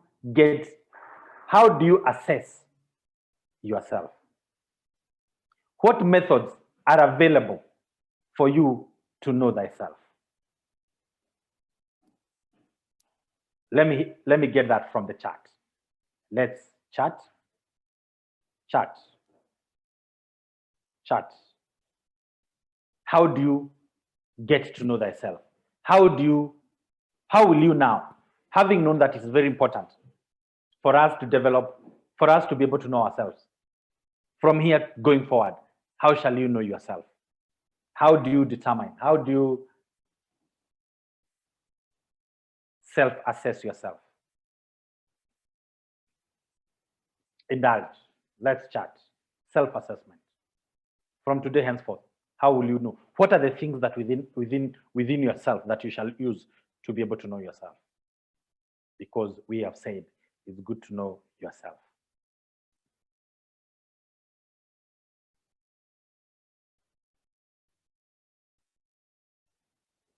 assess yourself? What methods are available for you to know thyself? Let me get that from the chat. Let's chat. How do you get to know thyself? How will you now, having known that it's very important for us to develop, for us to be able to know ourselves, from here going forward, how shall you know yourself? How do you determine? How do you self-assess yourself? Indulge. Let's chat. Self-assessment. From today henceforth, how will you know? What are the things that within yourself that you shall use to be able to know yourself? Because we have said it's good to know yourself.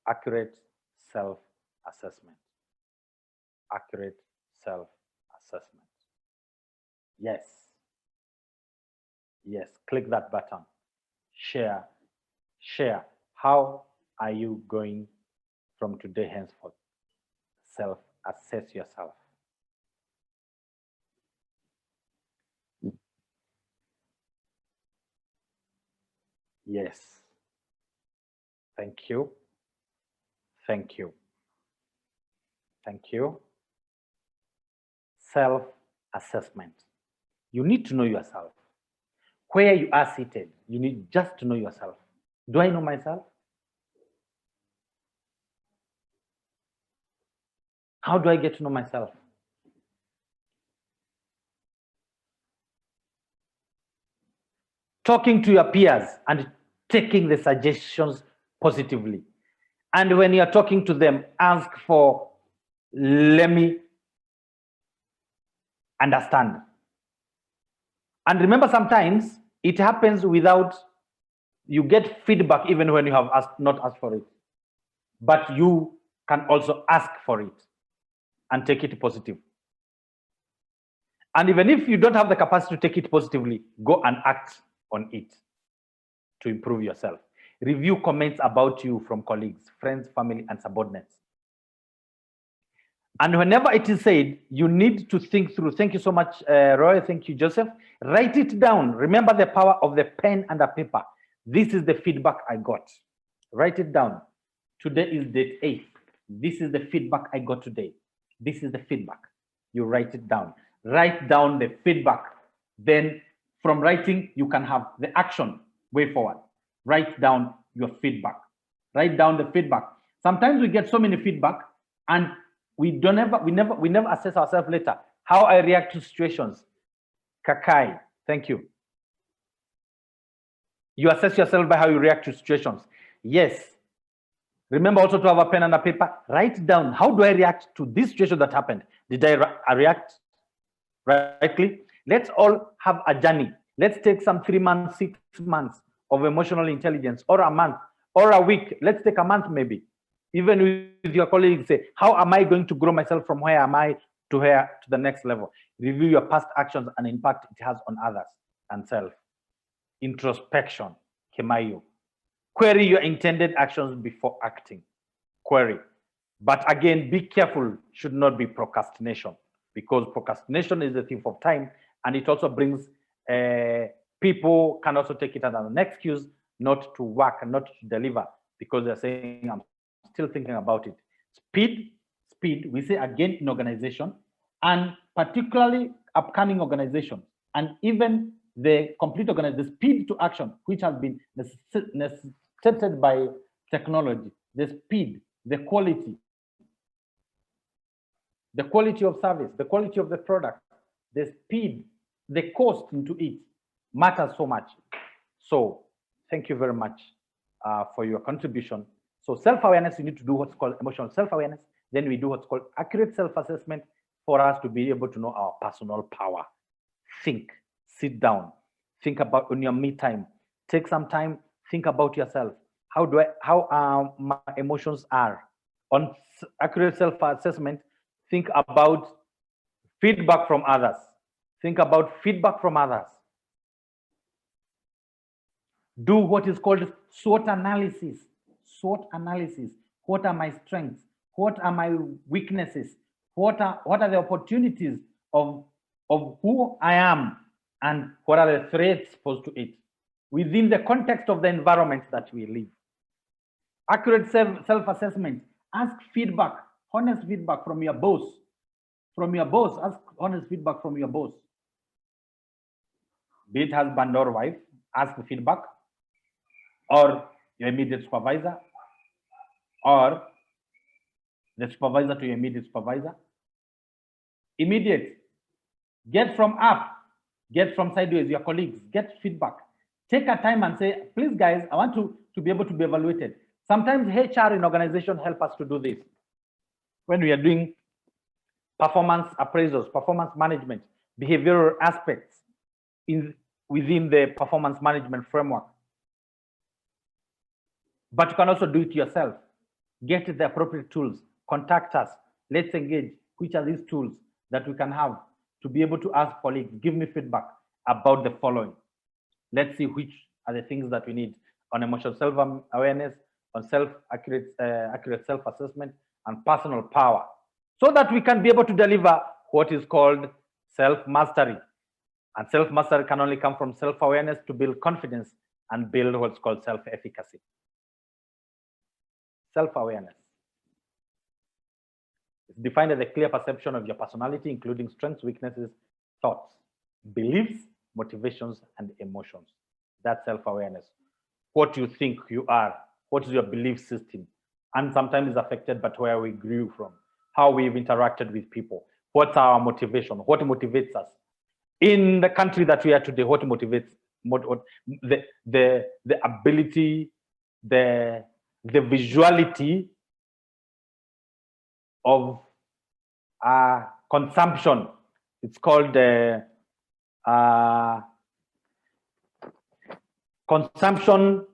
Accurate self-assessment. Accurate self-assessment. Yes. Yes, click that button. Share. How are you going from today henceforth? Self-assess yourself. Yes. Thank you. Self-assessment. You need to know yourself. Where you are seated, you need just to know yourself. Do I know myself? How do I get to know myself? Talking to your peers and taking the suggestions positively. And when you're talking to them, ask for, let me understand. And remember, sometimes it happens without, you get feedback even when you have not asked for it. But you can also ask for it and take it positive. And even if you don't have the capacity to take it positively, go and act on it to improve yourself. Review comments about you from colleagues, friends, family, and subordinates. And whenever it is said, you need to think through. Thank you so much, Roy. Thank you, Joseph. Write it down. Remember the power of the pen and the paper. This is the feedback I got. Write it down. Today is date 8. This is the feedback I got today. This is the feedback. You write it down. Write down the feedback. Then from writing, you can have the action way forward. Write down your feedback. Write down the feedback. Sometimes we get so many feedback and we never assess ourselves later. How I react to situations. Kakai, thank you. You assess yourself by how you react to situations. Yes. Remember also to have a pen and a paper. Write down, how do I react to this situation that happened? Did I react rightly? Let's all have a journey. Let's take some 3 months, 6 months of emotional intelligence, or a month, or a week. Let's take a month maybe. Even with your colleagues, say, how am I going to grow myself from where am I to the next level? Review your past actions and impact it has on others and self. Introspection, Kemayo. Query your intended actions before acting. Query. But again, be careful, should not be procrastination, because procrastination is a thief of time, and it also brings, people can also take it as an excuse not to work and not to deliver, because they're saying, I'm still thinking about it. Speed, we say again in organization, and particularly upcoming organization, and even the complete organization, the speed to action, which has been necessitated by technology, the speed, the quality of service, the quality of the product, the speed, the cost into it matters so much. So thank you very much for your contribution. So self-awareness, you need to do what's called emotional self-awareness. Then we do what's called accurate self-assessment for us to be able to know our personal power. Think, sit down, think about on your me time. Take some time, think about yourself. How my emotions are. On accurate self-assessment, think about feedback from others. Think about feedback from others. Do what is called SWOT analysis. SWOT analysis. What are my strengths? What are my weaknesses? What are the opportunities of who I am, and what are the threats posed to it within the context of the environment that we live? Accurate self-assessment. Ask feedback, honest feedback from your boss. Ask honest feedback from your boss. Be it husband or wife, ask feedback, or your immediate supervisor, or the supervisor to your immediate supervisor. Immediate. Get from up, get from sideways, your colleagues, get feedback. Take a time and say, please guys, I want to be able to be evaluated. Sometimes HR in organization help us to do this. When we are doing performance appraisals, performance management, behavioral aspects within the performance management framework. But you can also do it yourself. Get the appropriate tools, contact us, let's engage. Which are these tools that we can have to be able to ask colleagues, give me feedback about the following. Let's see which are the things that we need on emotional self-awareness, on accurate self-assessment, and personal power, so that we can be able to deliver what is called self-mastery. And self-mastery can only come from self-awareness to build confidence and build what's called self-efficacy. Self-awareness. It's defined as a clear perception of your personality, including strengths, weaknesses, thoughts, beliefs, motivations, and emotions. That's self-awareness. What you think you are, what is your belief system, and sometimes it's affected by where we grew from, how we've interacted with people. What's our motivation? What motivates us? In the country that we are today, what motivates the ability, the visuality of consumption. It's called consumption.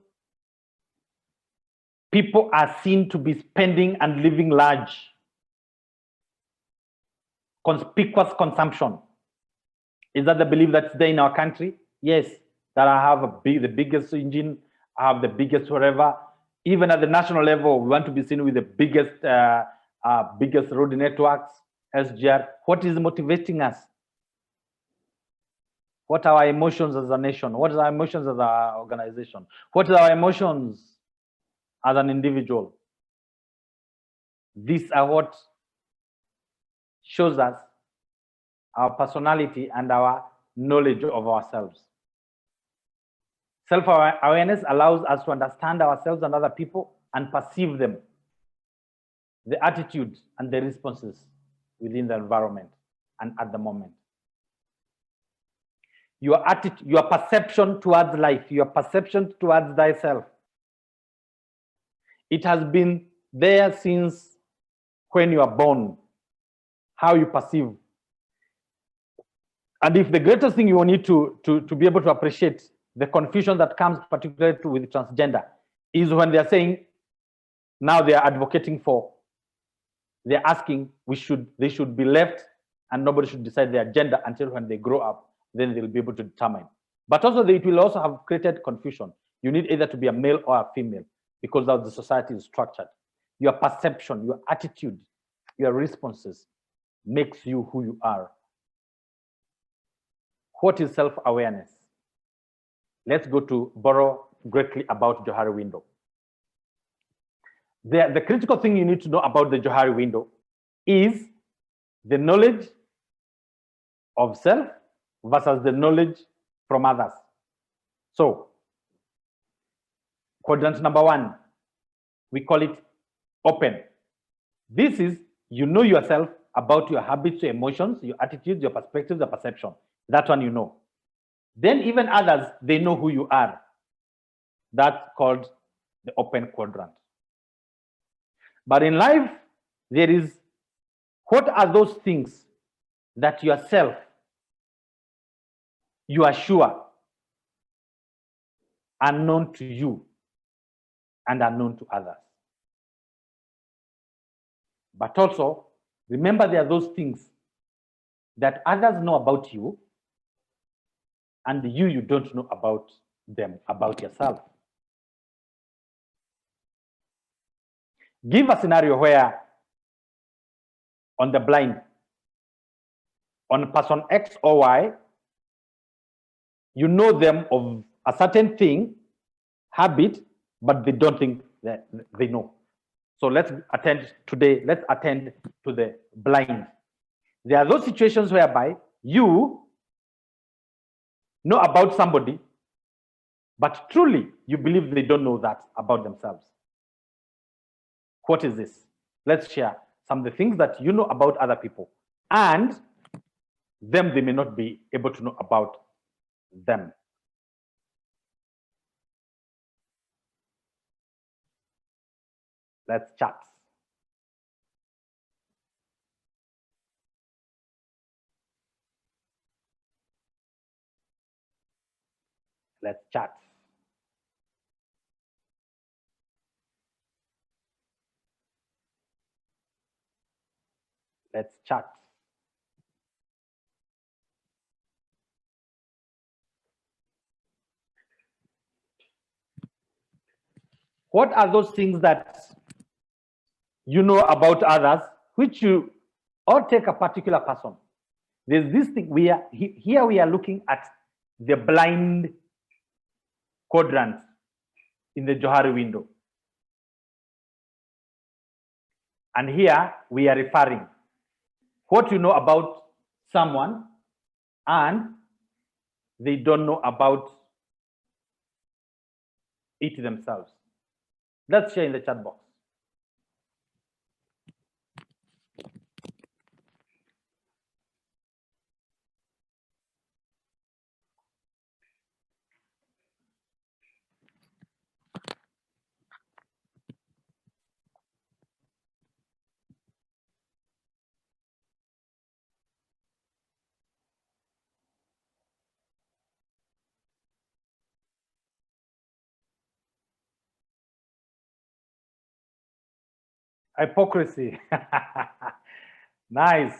People are seen to be spending and living large. Conspicuous consumption. Is that the belief that's there in our country? Yes, that I have the biggest engine, I have the biggest whatever. Even at the national level, we want to be seen with the biggest road networks, SGR. What is motivating us? What are our emotions as a nation? What are our emotions as an organization? What are our emotions as an individual? These are what shows us our personality and our knowledge of ourselves. Self-awareness allows us to understand ourselves and other people and perceive them, the attitudes and the responses within the environment and at the moment. Your attitude, your perception towards life, your perception towards thyself, it has been there since when you are born, how you perceive. And if the greatest thing you need to be able to appreciate the confusion that comes particularly with transgender is when they're saying, now they are advocating for, they're asking they should be left and nobody should decide their gender until when they grow up, then they'll be able to determine. But also it will also have created confusion. You need either to be a male or a female because of the society is structured. Your perception, your attitude, your responses makes you who you are. What is self-awareness? Let's go to borrow greatly about Johari window. The critical thing you need to know about the Johari window is the knowledge of self versus the knowledge from others. So, quadrant number 1, we call it open. This is, you know yourself about your habits, your emotions, your attitudes, your perspectives, your perception. That one you know. Then even others, they know who you are. That's called the open quadrant. But in life, there is, what are those things that yourself, you are sure are known to you and are known to others. But also, remember there are those things that others know about you and you don't know about them, about yourself. Give a scenario where on the blind, on person X or Y, you know them of a certain thing, habit, but they don't think that they know. So let's attend today, let's attend to the blind. There are those situations whereby you know about somebody, but truly you believe they don't know that about themselves. What is this? Let's share some of the things that you know about other people and them they may not be able to know about them. Let's chat. Let's chat. Let's chat. What are those things that you know about others, which you, or take a particular person? There's this thing, here we are looking at the blind quadrant in the Johari window. And here we are referring what you know about someone and they don't know about it themselves. Let's share in the chat box. Hypocrisy. Nice.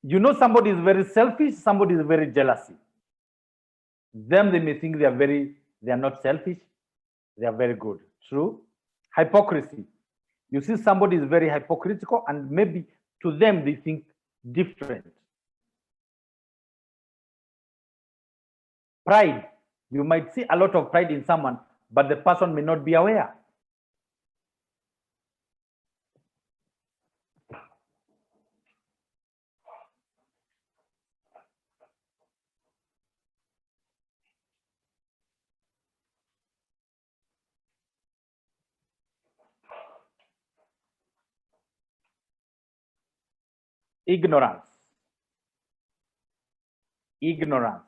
You know, somebody is very selfish, somebody is very jealousy. Them, they may think they are not selfish, they are very good. True. Hypocrisy. You see, somebody is very hypocritical, and maybe to them they think different. Pride. You might see a lot of pride in someone, but the person may not be aware. Ignorance. Ignorance.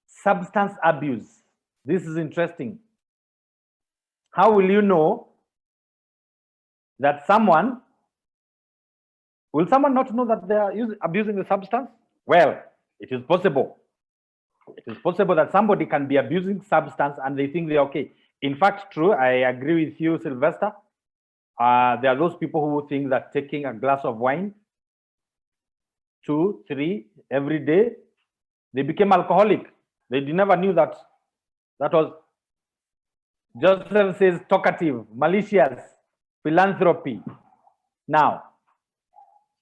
Substance abuse. This is interesting. How will you know that someone, will someone not know that they are abusing the substance? Well, it is possible. It is possible that somebody can be abusing substance and they think they're okay. In fact, true, I agree with you, Sylvester. There are those people who think that taking a glass of wine, 2, 3 every day, they became alcoholic. They never knew that that was, Joseph says, talkative, malicious, philanthropy. Now,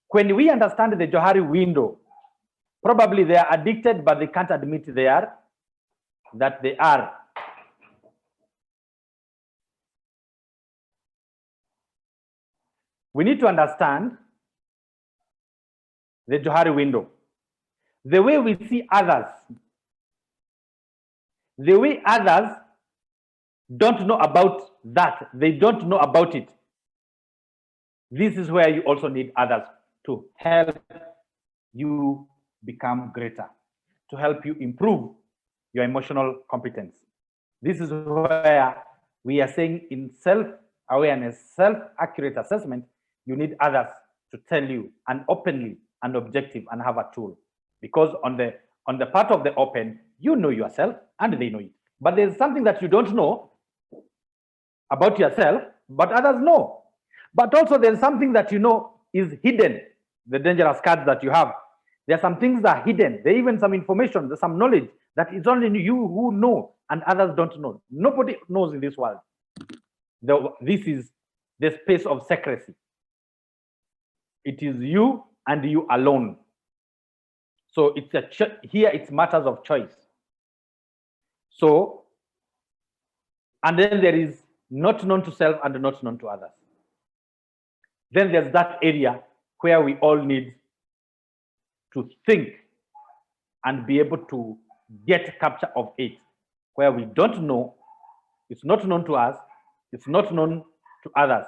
when we understand the Johari window, probably they are addicted, but they can't admit that they are. We need to understand the Johari window. The way we see others, the way others don't know about that, they don't know about it. This is where you also need others to help you become greater, to help you improve your emotional competence. This is where we are saying in self-awareness, self-accurate assessment, you need others to tell you, and openly and objective, and have a tool. Because on the part of the open, you know yourself and they know it. But there's something that you don't know about yourself, but others know. But also there's something that you know is hidden, the dangerous cards that you have. There are some things that are hidden. There are even some information, there's some knowledge that is only you who know and others don't know. Nobody knows in this world. This is the space of secrecy. It is you and you alone. So it's here it's matters of choice. So, and then there is not known to self and not known to others. Then there's that area where we all need to think and be able to get capture of it, where we don't know, it's not known to us, it's not known to others.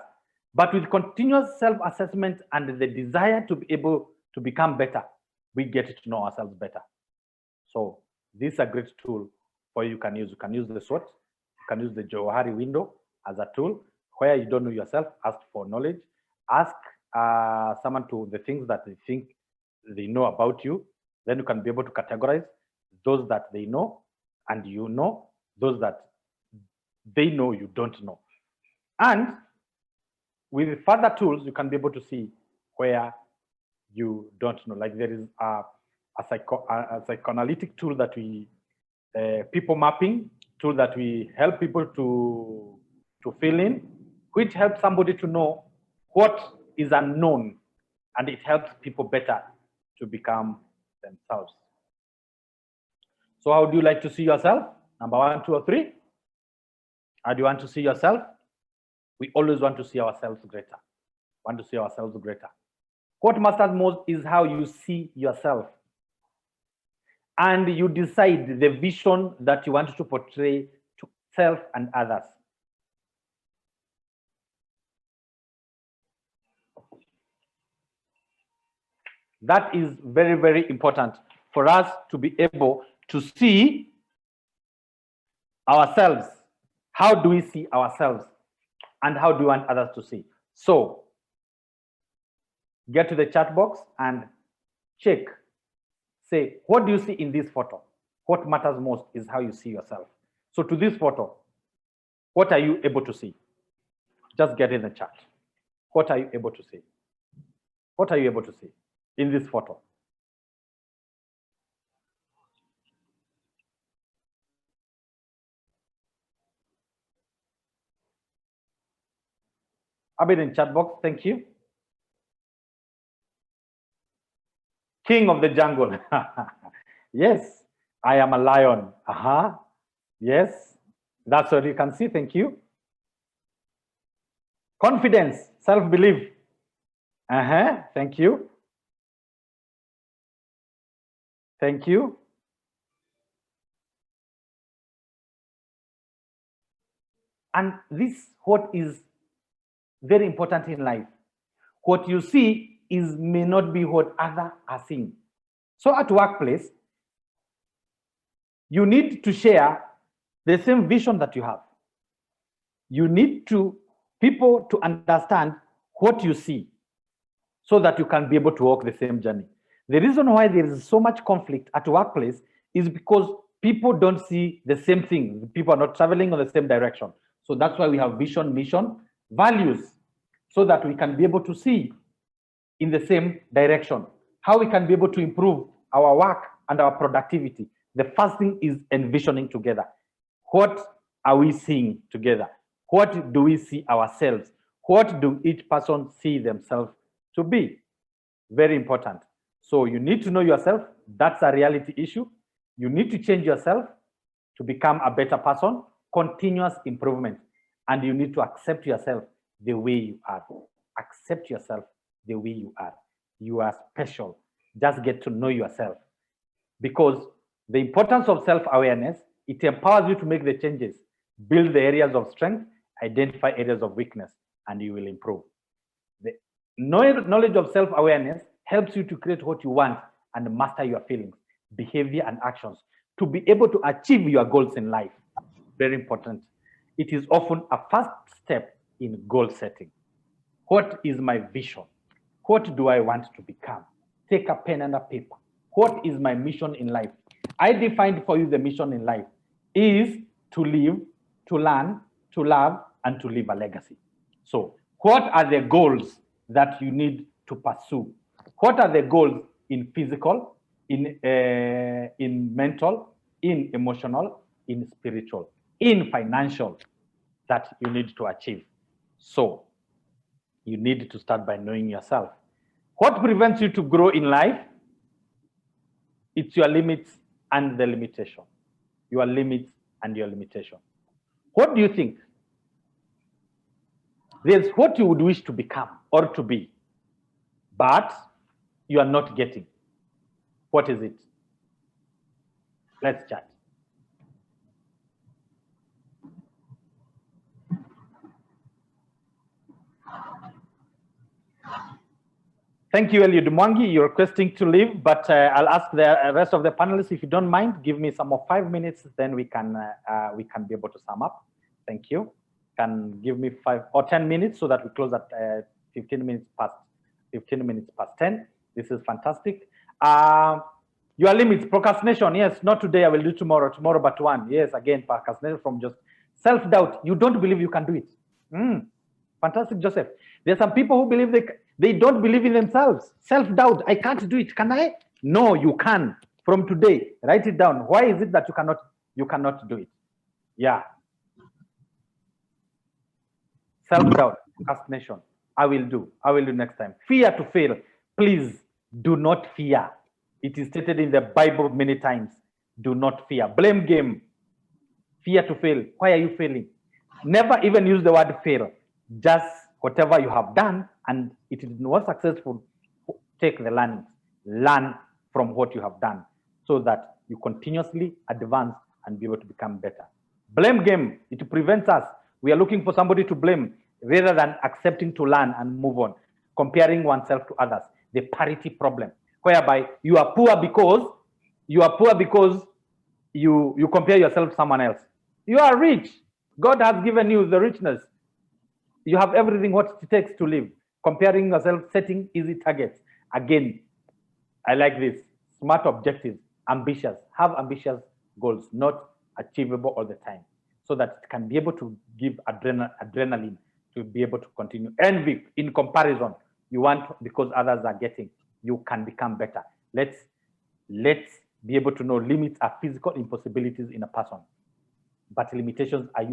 But with continuous self-assessment and the desire to be able to become better, we get to know ourselves better. So this is a great tool for you can use. You can use the SWOT, you can use the Johari window as a tool where you don't know yourself, ask for knowledge, ask someone to the things that they think they know about you. Then you can be able to categorize those that they know and you know, those that they know you don't know. And with further tools, you can be able to see where you don't know. Like there is a psychoanalytic tool that we, people mapping tool that we help people to fill in, which helps somebody to know what is unknown, and it helps people better to become themselves. So how do you like to see yourself? Number 1, 2, or 3? How do you want to see yourself? We always want to see ourselves greater. Want to see ourselves greater. What matters most is how you see yourself. And you decide the vision that you want to portray to self and others. That is very, very important for us to be able to see ourselves. How do we see ourselves? And how do we want others to see? So get to the chat box and check. Say, what do you see in this photo? What matters most is how you see yourself. So to this photo, what are you able to see? Just get in the chat. What are you able to see? What are you able to see in this photo? Abid in chat box, thank you. King of the jungle. Yes, I am a lion. Yes, that's what you can see. Thank you. Confidence, self-belief. Thank you. Thank you. And this, what is very important in life. What you see may not be what others are seeing. So at workplace, you need to share the same vision that you have. You need people to understand what you see so that you can be able to walk the same journey. The reason why there is so much conflict at workplace is because people don't see the same thing. People are not traveling on the same direction. So that's why we have vision, mission, values, so that we can be able to see in the same direction, how we can be able to improve our work and our productivity. The first thing is envisioning together. What are we seeing together? What do we see ourselves? What do each person see themselves to be? Very important. So you need to know yourself. That's a reality issue. You need to change yourself to become a better person, continuous improvement. And you need to accept yourself the way you are. Accept yourself the way you are. You are special. Just get to know yourself. Because the importance of self-awareness, it empowers you to make the changes, build the areas of strength, identify areas of weakness, and you will improve. The knowledge of self-awareness helps you to create what you want and master your feelings, behavior, and actions to be able to achieve your goals in life. Very important. It is often a first step in goal setting. What is my vision? What do I want to become? Take a pen and a paper. What is my mission in life? I defined for you the mission in life is to live, to learn, to love, and to leave a legacy. So what are the goals that you need to pursue? What are the goals in physical, in mental, in emotional, in spiritual, in financial that you need to achieve? So you need to start by knowing yourself. What prevents you to grow in life? It's your limits and the limitation. Your limits and your limitation. What do you think? There's what you would wish to become or to be, but you are not getting. What is it? Let's chat. Thank you, Eliud Mwangi. You're requesting to leave, but I'll ask the rest of the panelists, if you don't mind, give me some of 5 minutes, then we can be able to sum up. Thank you. Can give me 5 or 10 minutes so that we close at 15 minutes past 10. This is fantastic. Your limits, procrastination. Yes, not today. I will do tomorrow. Tomorrow, but one. Yes, again, procrastination from just self-doubt. You don't believe you can do it. Fantastic, Joseph. There are some people who believe they don't believe in themselves. Self-doubt. I can't do it. Can I? No, you can. From today, write it down. Why is it that you cannot do it? Yeah. Self-doubt, procrastination. I will do next time. Fear to fail. Please do not fear. It is stated in the Bible many times. Do not fear. Blame game. Fear to fail. Why are you failing? Never even use the word fail. Just whatever you have done and it is not successful, take the learnings. Learn from what you have done so that you continuously advance and be able to become better. Blame game. It prevents us. We are looking for somebody to blame rather than accepting to learn and move on. Comparing oneself to others. The parity problem, whereby you are poor because you compare yourself to someone else. You are rich. God has given you the richness. You have everything what it takes to live. Comparing yourself, setting easy targets. Again, I like this. Smart objectives, ambitious. Have ambitious goals, not achievable all the time, so that it can be able to give adrenaline to be able to continue. Envy, in comparison, you want because others are getting, you can become better. Let's be able to know limits are physical impossibilities in a person, but limitations are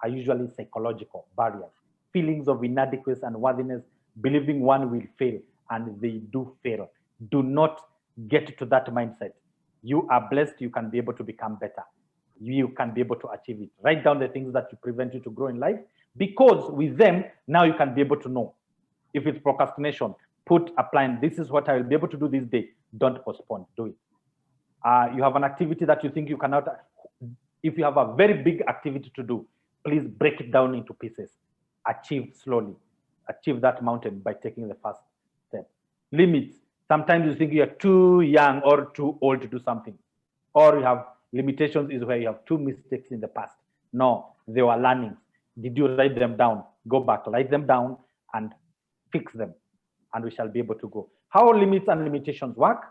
usually psychological barriers. Feelings of inadequacy and worthiness, believing one will fail, and they do fail. Do not get to that mindset. You are blessed, you can be able to become better. You can be able to achieve it. Write down the things that prevent you to grow in life, because with them, now you can be able to know. If it's procrastination, put a plan. This is what I will be able to do this day. Don't postpone, do it. You have an activity that you think you cannot, if you have a very big activity to do, please break it down into pieces. Achieve slowly. Achieve that mountain by taking the first step. Limits. Sometimes you think you are too young or too old to do something, or you have limitations is where you have 2 mistakes in the past. No, they were learnings. Did you write them down? Go back, write them down and fix them, and we shall be able to go. How limits and limitations work?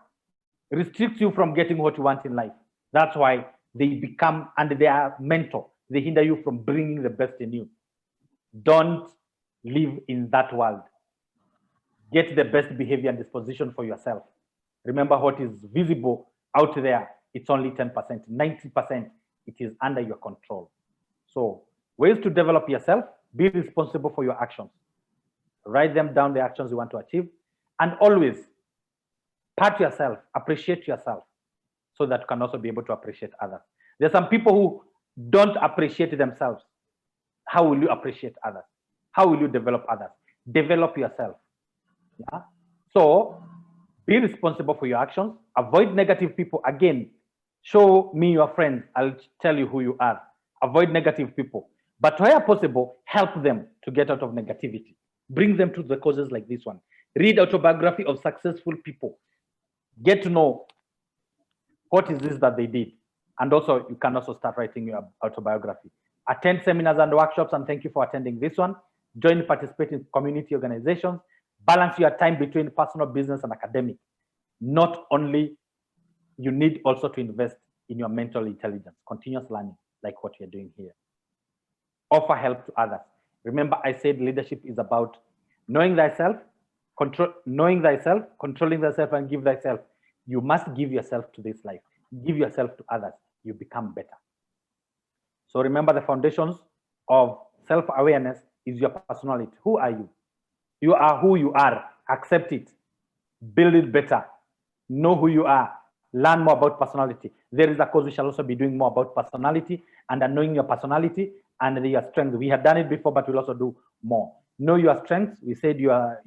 Restricts you from getting what you want in life. That's why they become, and they are mental. They hinder you from bringing the best in you. Don't live in that world. Get the best behavior and disposition for yourself. Remember, what is visible out there, it's only 10%. 90%, it is under your control. So ways to develop yourself: be responsible for your actions. Write them down, the actions you want to achieve, and always pat yourself, appreciate yourself, so that you can also be able to appreciate others. There are some people who don't appreciate themselves. How will you appreciate others? How will you develop others? Develop yourself. Yeah? So be responsible for your actions. Avoid negative people. Again, show me your friends. I'll tell you who you are. Avoid negative people. But where possible, help them to get out of negativity. Bring them to the causes like this one. Read autobiography of successful people. Get to know what is this that they did. And also, you can also start writing your autobiography. Attend seminars and workshops, and thank you for attending this one. Join, participate in community organizations. Balance your time between personal, business, and academic. Not only, you need also to invest in your mental intelligence, continuous learning, like what you're doing here. Offer help to others. Remember, I said leadership is about knowing thyself, controlling thyself, and give thyself. You must give yourself to this life. Give yourself to others. You become better. So remember, the foundations of self-awareness is your personality. Who are you? You are who you are. Accept it. Build it better. Know who you are. Learn more about personality. There is a course we shall also be doing more about personality and knowing your personality and your strengths. We have done it before, but we'll also do more. Know your strengths. We said your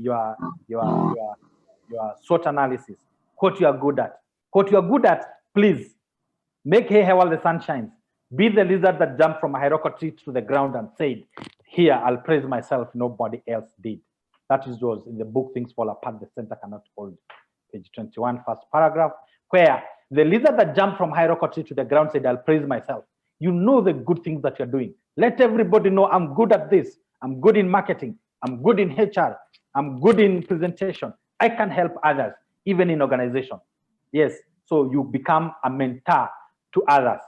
SWOT analysis. What you are good at. What you are good at, please make hay while the sun shines. Be the lizard that jumped from a hierarchy tree to the ground and said, "Here, I'll praise myself, nobody else did." That is yours in the book, Things Fall Apart, the Center Cannot Hold, page 21, first paragraph, where the lizard that jumped from hierarchy tree to the ground said, "I'll praise myself." You know the good things that you're doing. Let everybody know, I'm good at this. I'm good in marketing. I'm good in HR. I'm good in presentation. I can help others, even in organization. Yes, so you become a mentor to others.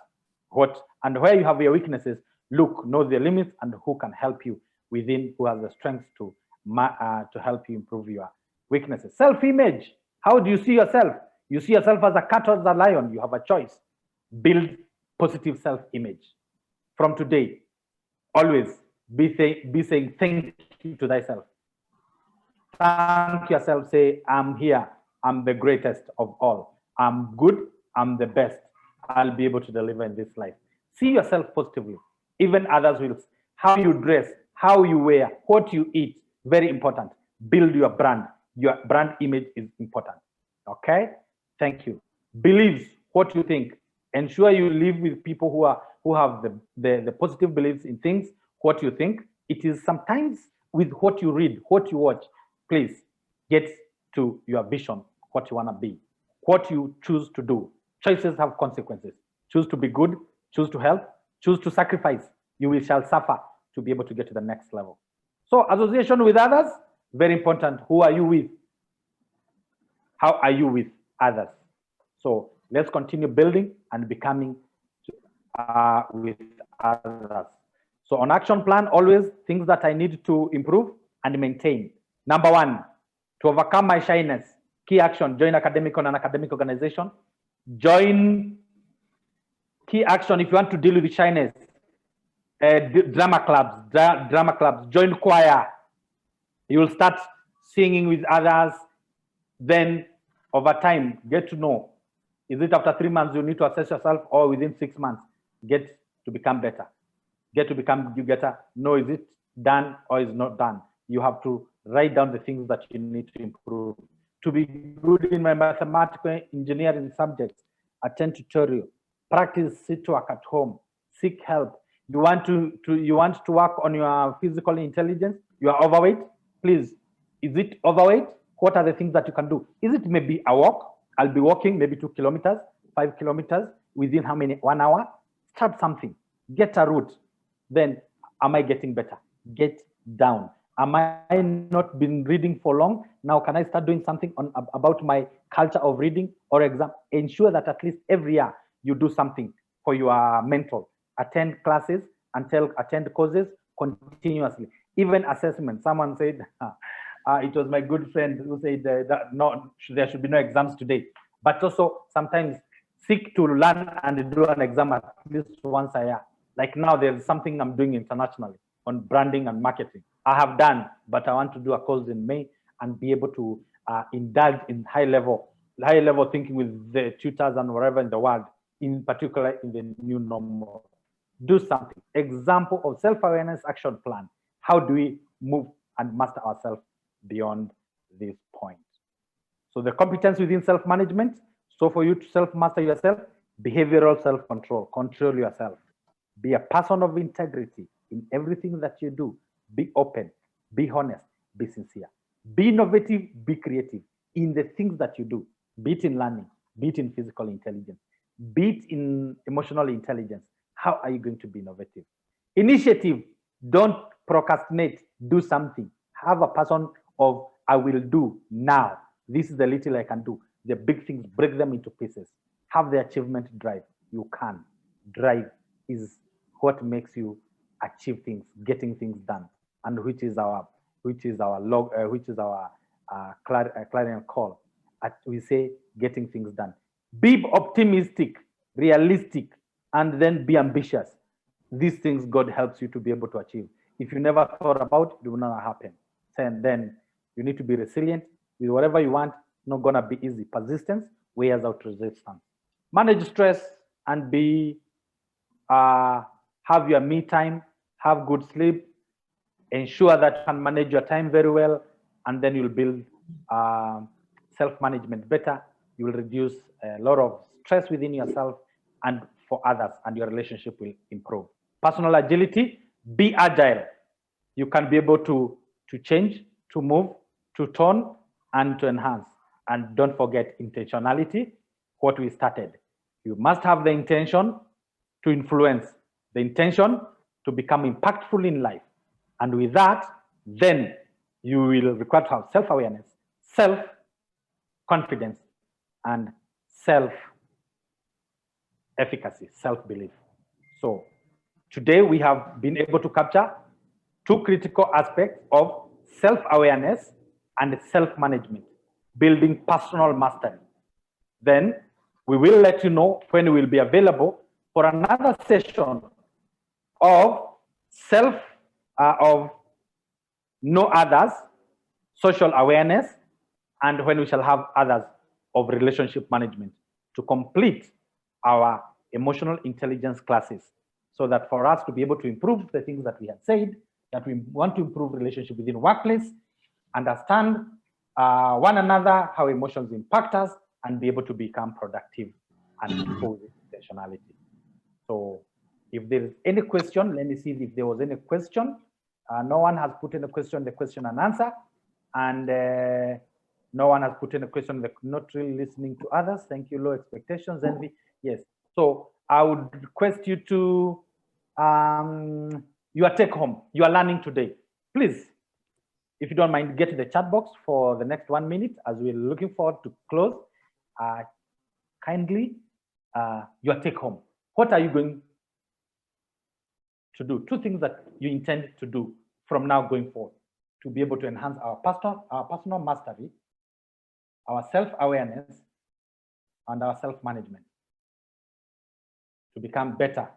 And where you have your weaknesses, look, know the limits and who can help you within, who has the strength to help you improve your weaknesses. Self-image. How do you see yourself? You see yourself as a cat or as a lion. You have a choice. Build positive self-image. From today, always be saying thank you to thyself. Thank yourself. Say, I'm here. I'm the greatest of all. I'm good. I'm the best. I'll be able to deliver in this life. See yourself positively. Even others will. How you dress, how you wear, what you eat, very important. Build your brand. Your brand image is important. Okay? Thank you. Beliefs, what you think. Ensure you live with people who have the positive beliefs in things, what you think. It is sometimes with what you read, what you watch. Please get to your vision, what you want to be, what you choose to do. Choices have consequences. Choose to be good, choose to help, choose to sacrifice. You shall suffer to be able to get to the next level. So association with others, Very important. Who are you with? How are you with others? So let's continue building and becoming with others. So on action plan, always things that I need to improve and maintain. Number one, to overcome my shyness, key action, join academic and non-academic organization. Join key action if you want to deal with shyness. Drama clubs, join choir. You will start singing with others. Then over time, get to know. Is it after 3 months you need to assess yourself, or within 6 months, get to become better? Get to become better. Know, is it done or is not done? You have to write down the things that you need to improve. To be good in my mathematical engineering subjects, attend tutorial, practice sit work at home, seek help. You want to work on your physical intelligence, you are overweight, please, is it overweight? What are the things that you can do? Is it maybe a walk? I'll be walking maybe 2 kilometers, 5 kilometers, within how many? 1 hour? Start something, get a route. Then, am I getting better? Get down. Am I not been reading for long? Now, can I start doing something about my culture of reading or exam? Ensure that at least every year you do something for your mental. Attend classes, attend courses continuously. Even assessment. Someone said, it was my good friend who said that there should be no exams today. But also sometimes seek to learn and do an exam at least once a year. Like now, there's something I'm doing internationally on branding and marketing. I have done, but I want to do a course in May and be able to indulge in high level thinking with the tutors and wherever in the world, in particular in the new normal. Do something. Example of self-awareness action plan. How do we move and master ourselves beyond this point? So the competence within self-management. So for you to self-master yourself, behavioral self-control, control yourself. Be a person of integrity in everything that you do. Be open, be honest, be sincere. Be innovative, be creative in the things that you do, be it in learning, be it in physical intelligence, be it in emotional intelligence. How are you going to be innovative? Initiative, don't procrastinate, do something. Have a person of, I will do now. This is the little I can do. The big things, break them into pieces. Have the achievement drive. You can. Drive is what makes you achieve things, getting things done, and which is our clarion call. We say getting things done. Be optimistic, realistic, and then be ambitious. These things God helps you to be able to achieve. If you never thought about it, it will not happen. Then you need to be resilient with whatever you want. Not gonna be easy. Persistence wears out resistance. Manage stress and have your me time, have good sleep, ensure that you can manage your time very well, and then you'll build self-management better. You will reduce a lot of stress within yourself and for others, and your relationship will improve. Personal agility, be agile. You can be able to change, to move, to tone, and to enhance. And don't forget intentionality, what we started. You must have the intention to influence, the intention to become impactful in life. And with that, then you will require to have self-awareness, self-confidence, and self-efficacy, self-belief. So today we have been able to capture 2 critical aspects of self-awareness and self-management, building personal mastery. Then we will let you know when we will be available for another session of know others, social awareness, and when we shall have others of relationship management to complete our emotional intelligence classes, so that for us to be able to improve the things that we have said, that we want to improve relationship within the workplace, understand one another, how emotions impact us, and be able to become productive and people with intentionality. So if there is any question, let me see if there was any question. No one has put in a question, the question and answer. And no one has put in a question, they're not really listening to others. Thank you, low expectations, envy. Yes. So I would request you to, your take home, you are learning today. Please If you don't mind, get to the chat box for the next 1 minute as we're looking forward to close. Kindly, your take home. What are you going to do? 2 things that you intend to do from now going forward to be able to enhance our personal mastery, our self-awareness, and our self-management, to become better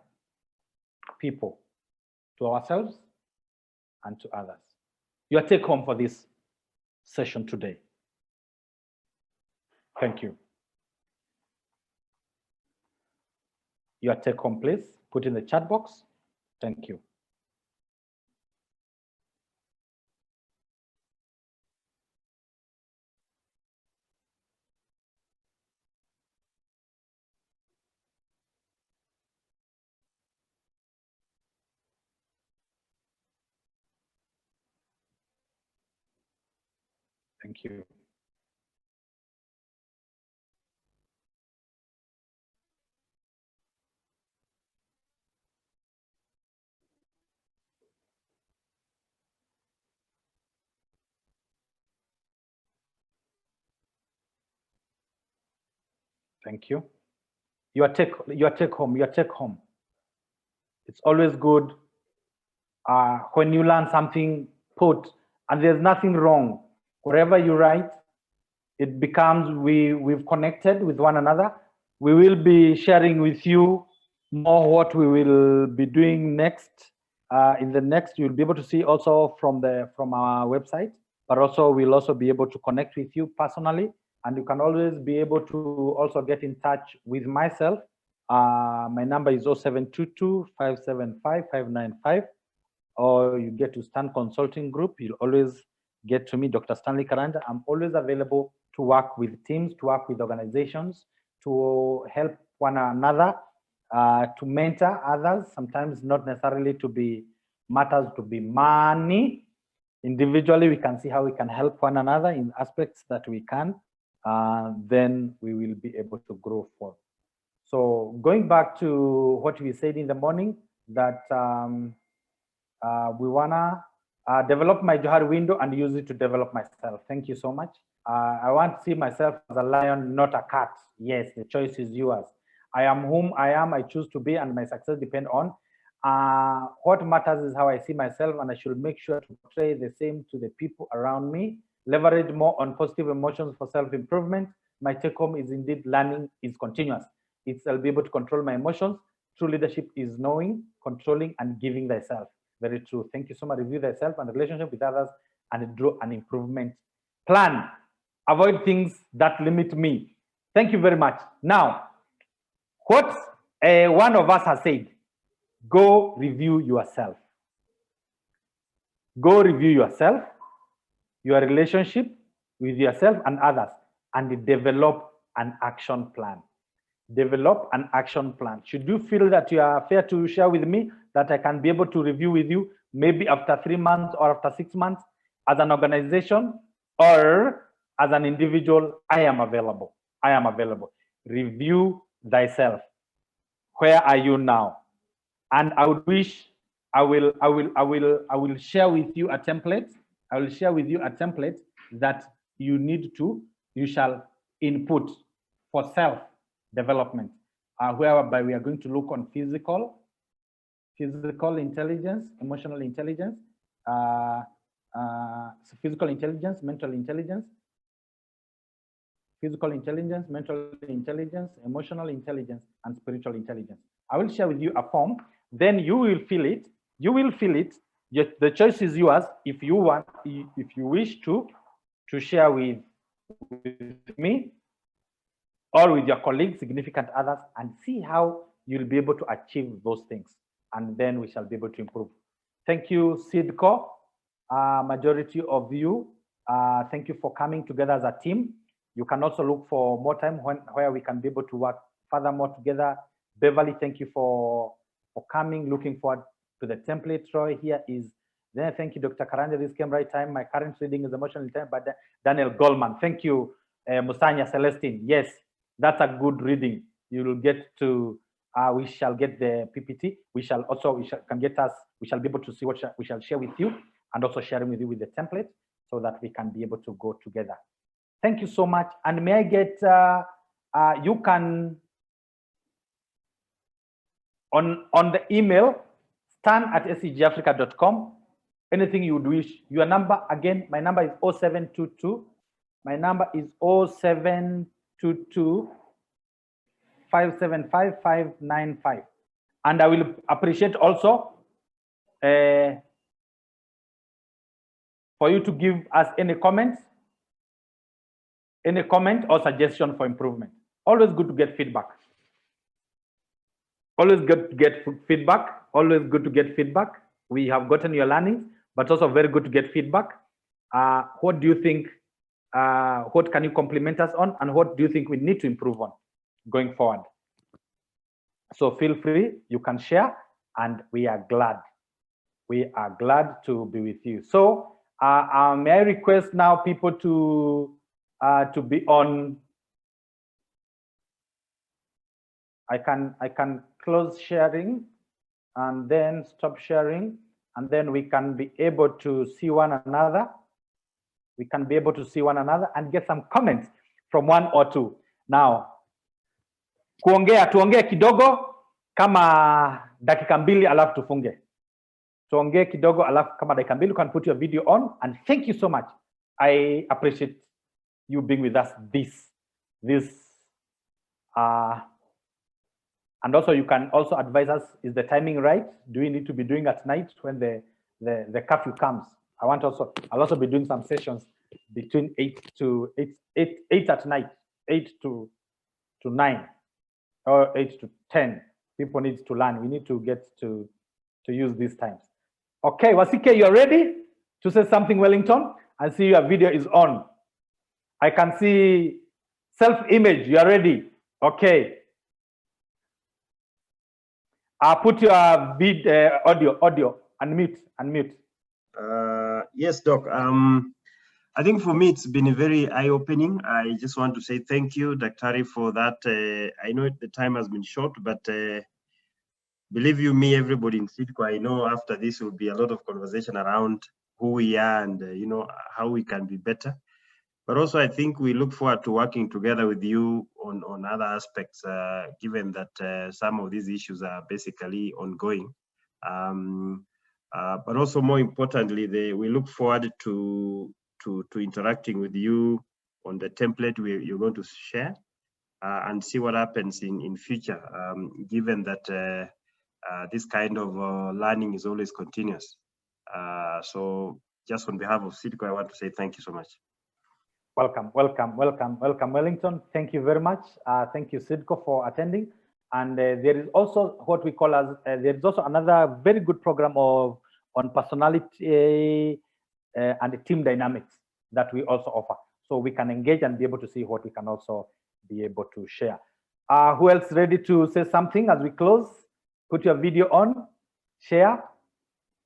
people to ourselves and to others. Your take home for this session today. Thank you. Your take home, please put in the chat box. Thank you. Thank you. Thank you. Your take home. It's always good when you learn something, and there's nothing wrong. Wherever you write, it becomes, we've connected with one another. We will be sharing with you more what we will be doing next. In the next, you'll be able to see also from our website, but also we'll also be able to connect with you personally. And you can always be able to also get in touch with myself. My number is 0722-575-595, or you get to Stan Consulting Group. You'll always get to me, Dr. Stanley Karanja. I'm always available to work with teams, to work with organizations, to help one another, to mentor others, sometimes not necessarily to be matters to be money. Individually, we can see how we can help one another in aspects that we can. Then we will be able to grow forward. So going back to what we said in the morning, that we wanna develop my Johari window and use it to develop myself. Thank you so much. I want to see myself as a lion, not a cat. Yes, the choice is yours. I am whom I am, I choose to be, and my success depends on. What matters is how I see myself, and I should make sure to portray the same to the people around me. Leverage more on positive emotions for self-improvement. My take home is indeed learning is continuous. I'll be able to control my emotions. True leadership is knowing, controlling, and giving thyself. Very true. Thank you so much. Review thyself and relationship with others and draw an improvement plan. Avoid things that limit me. Thank you very much. Now, what one of us has said, go review yourself. Go review yourself, your relationship with yourself and others, and develop an action plan. Develop an action plan. Should you feel that you are fair to share with me, that I can be able to review with you, maybe after 3 months or after 6 months, as an organization or as an individual, I am available. I am available. Review thyself. Where are you now? And I would wish I will share with you a template. I will share with you a template that you shall input for self-development, whereby we are going to look on physical intelligence, emotional intelligence, physical intelligence, mental intelligence, physical intelligence, mental intelligence, emotional intelligence, and spiritual intelligence. I will share with you a form. Then you will fill it. You will fill it. The choice is yours. If you want, if you wish to share with me or with your colleagues, significant others, and see how you'll be able to achieve those things. And then we shall be able to improve. Thank you, SIDCO, majority of you. Thank you for coming together as a team. You can also look for more time where we can be able to work furthermore together. Beverly, thank you for coming. Looking forward to the template. Troy, here is. Then thank you, Dr. Karanja. This came right time. My current reading is Emotional Intelligence by Daniel Goleman. Thank you, Musanya Celestine. Yes, that's a good reading. You will get to. We shall get the PPT. We shall be able to see what we shall share with you, and also sharing with you with the template. so that we can be able to go together. Thank you so much. And may I get, you can, on the email, stan@scgafrica.com, anything you would wish. Your number, again, my number is 0722. My number is 0722 575 595. And I will appreciate also for you to give us any comment or suggestion for improvement. Always good to get feedback. Always good to get feedback. Always good to get feedback. We have gotten your learnings, but also very good to get feedback. What do you think? What can you compliment us on, and what do you think we need to improve on going forward? So feel free, you can share, and we are glad. We are glad to be with you. So may I request now people to be on. I can close sharing and then stop sharing, and then we can be able to see one another. We can be able to see one another and get some comments from one or two. Now, tuongee kidogo kama dakika mbili alafu tufunge. Tuongee kidogo alafu kama dakika mbili. You can put your video on, and thank you so much. I appreciate you being with us and also you can also advise us, is the timing right? Do we need to be doing at night when the curfew comes? I'll also be doing some sessions between 8 at night, 8 to 9 or 8 to 10. People need to learn. We need to get to use these times. Okay, Wasike, you're ready to say something, Wellington? I see your video is on. I can see self-image. You are ready. Okay. Put your audio, unmute. Yes, Doc. I think for me, it's been very eye-opening. I just want to say thank you, Dr. for that. I know the time has been short, but believe you me, everybody in CIDCO, I know after this will be a lot of conversation around who we are and how we can be better. But also, I think we look forward to working together with you on other aspects, given that some of these issues are basically ongoing. But also, more importantly, we look forward to interacting with you on the template you're going to share and see what happens in future, given that this kind of learning is always continuous. So just on behalf of CIDCO, I want to say thank you so much. Welcome, Wellington. Thank you very much. Thank you, CIDCO, for attending. And there is also what we call as, there is also another very good program on personality and team dynamics that we also offer. So we can engage and be able to see what we can also be able to share. Who else ready to say something as we close? Put your video on, share.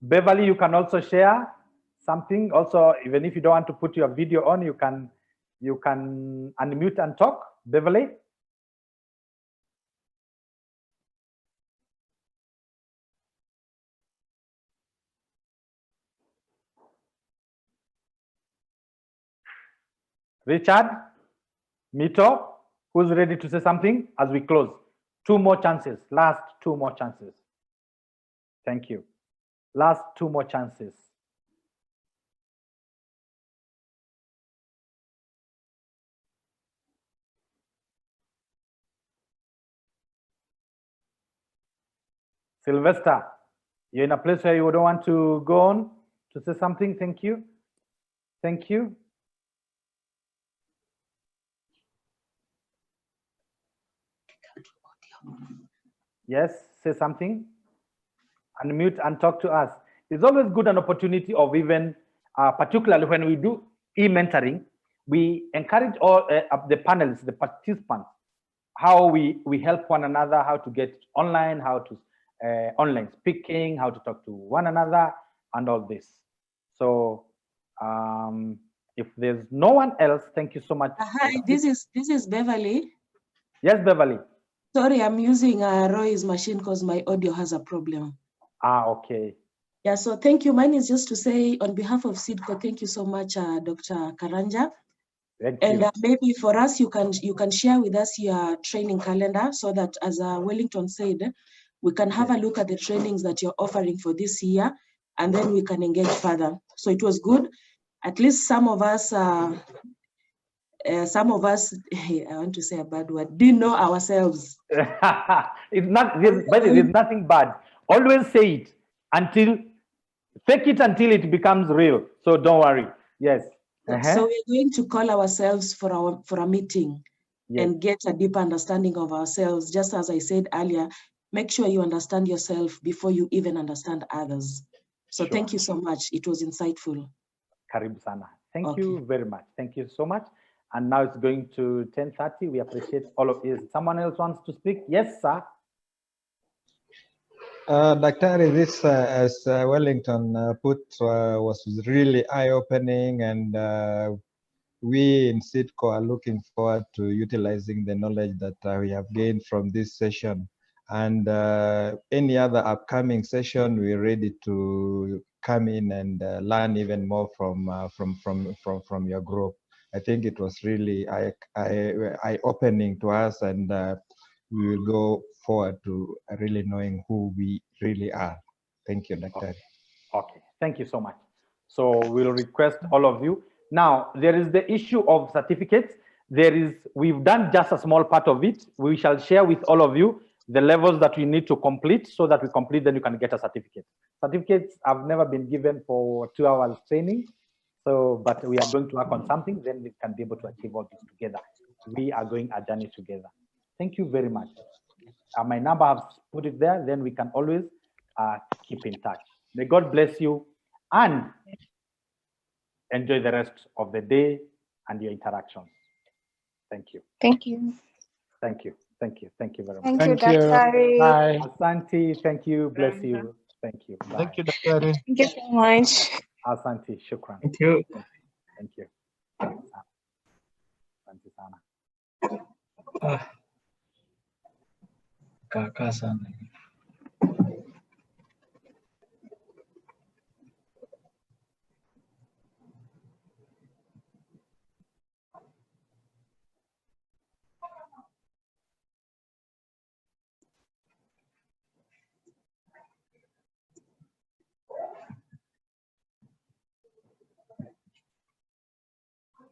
Beverly, you can also share something. Also, even if you don't want to put your video on, you can unmute and talk. Beverly. Richard, Mito, who's ready to say something as we close? 2 more chances, last 2 more chances. Thank you. Last 2 more chances. Sylvester, you're in a place where you don't want to go on to say something. Thank you. Thank you. Yes, say something. Unmute and talk to us. It's always good an opportunity of even, particularly when we do e-mentoring, we encourage all the panelists, the participants, how we help one another, how to get online, how to online speaking, how to talk to one another, and all this. So if there's no one else, thank you so much. Hi, this is Beverly. Yes, Beverly. Sorry, I'm using Roy's machine because my audio has a problem. Okay. Yeah, so thank you. Mine is just to say on behalf of SIDCO, thank you so much, Dr. Karanja. Thank And you. maybe for us, you can share with us your training calendar so that, as Wellington said, we can have a look at the trainings that you're offering for this year, and then we can engage further. So it was good. At least some of us, I want to say a bad word, didn't know ourselves. It's not, there's nothing bad. Always say it until, fake it until it becomes real. So don't worry. Yes. So we're going to call ourselves for a meeting, yes, and get a deeper understanding of ourselves. Just as I said earlier, make sure you understand yourself before you even understand others. So sure. Thank you so much. It was insightful. Karibu sana. Thank you very much. Thank you so much. And now it's going to 10:30. We appreciate all of you. Someone else wants to speak? Yes, sir. Dr. This, as Wellington put, was really eye-opening, and we in SIDCO are looking forward to utilizing the knowledge that we have gained from this session. And any other upcoming session, we're ready to come in and learn even more from your group. I think it was really eye-opening to us, and we will go forward to really knowing who we really are. Thank you, Dr. Okay, thank you so much. So we'll request all of you. Now, there is the issue of certificates. We've done just a small part of it. We shall share with all of you the levels that we need to complete, so that we complete, then you can get a certificate. Certificates have never been given for 2 hours training. So, but we are going to work on something, then we can be able to achieve all this together. We are going a journey together. Thank you very much. My number, I've put it there, then we can always keep in touch. May God bless you and enjoy the rest of the day and your interactions. Thank you. Thank you. Thank you. Thank you. Thank you very much. Thank you, Dr. Bye. Asante, thank you. Bless you. Thank you. Bye. Thank you, Dr. Thank you so much. Asante, shukran. Thank you. Thank you. Asante sana. Kaka sana.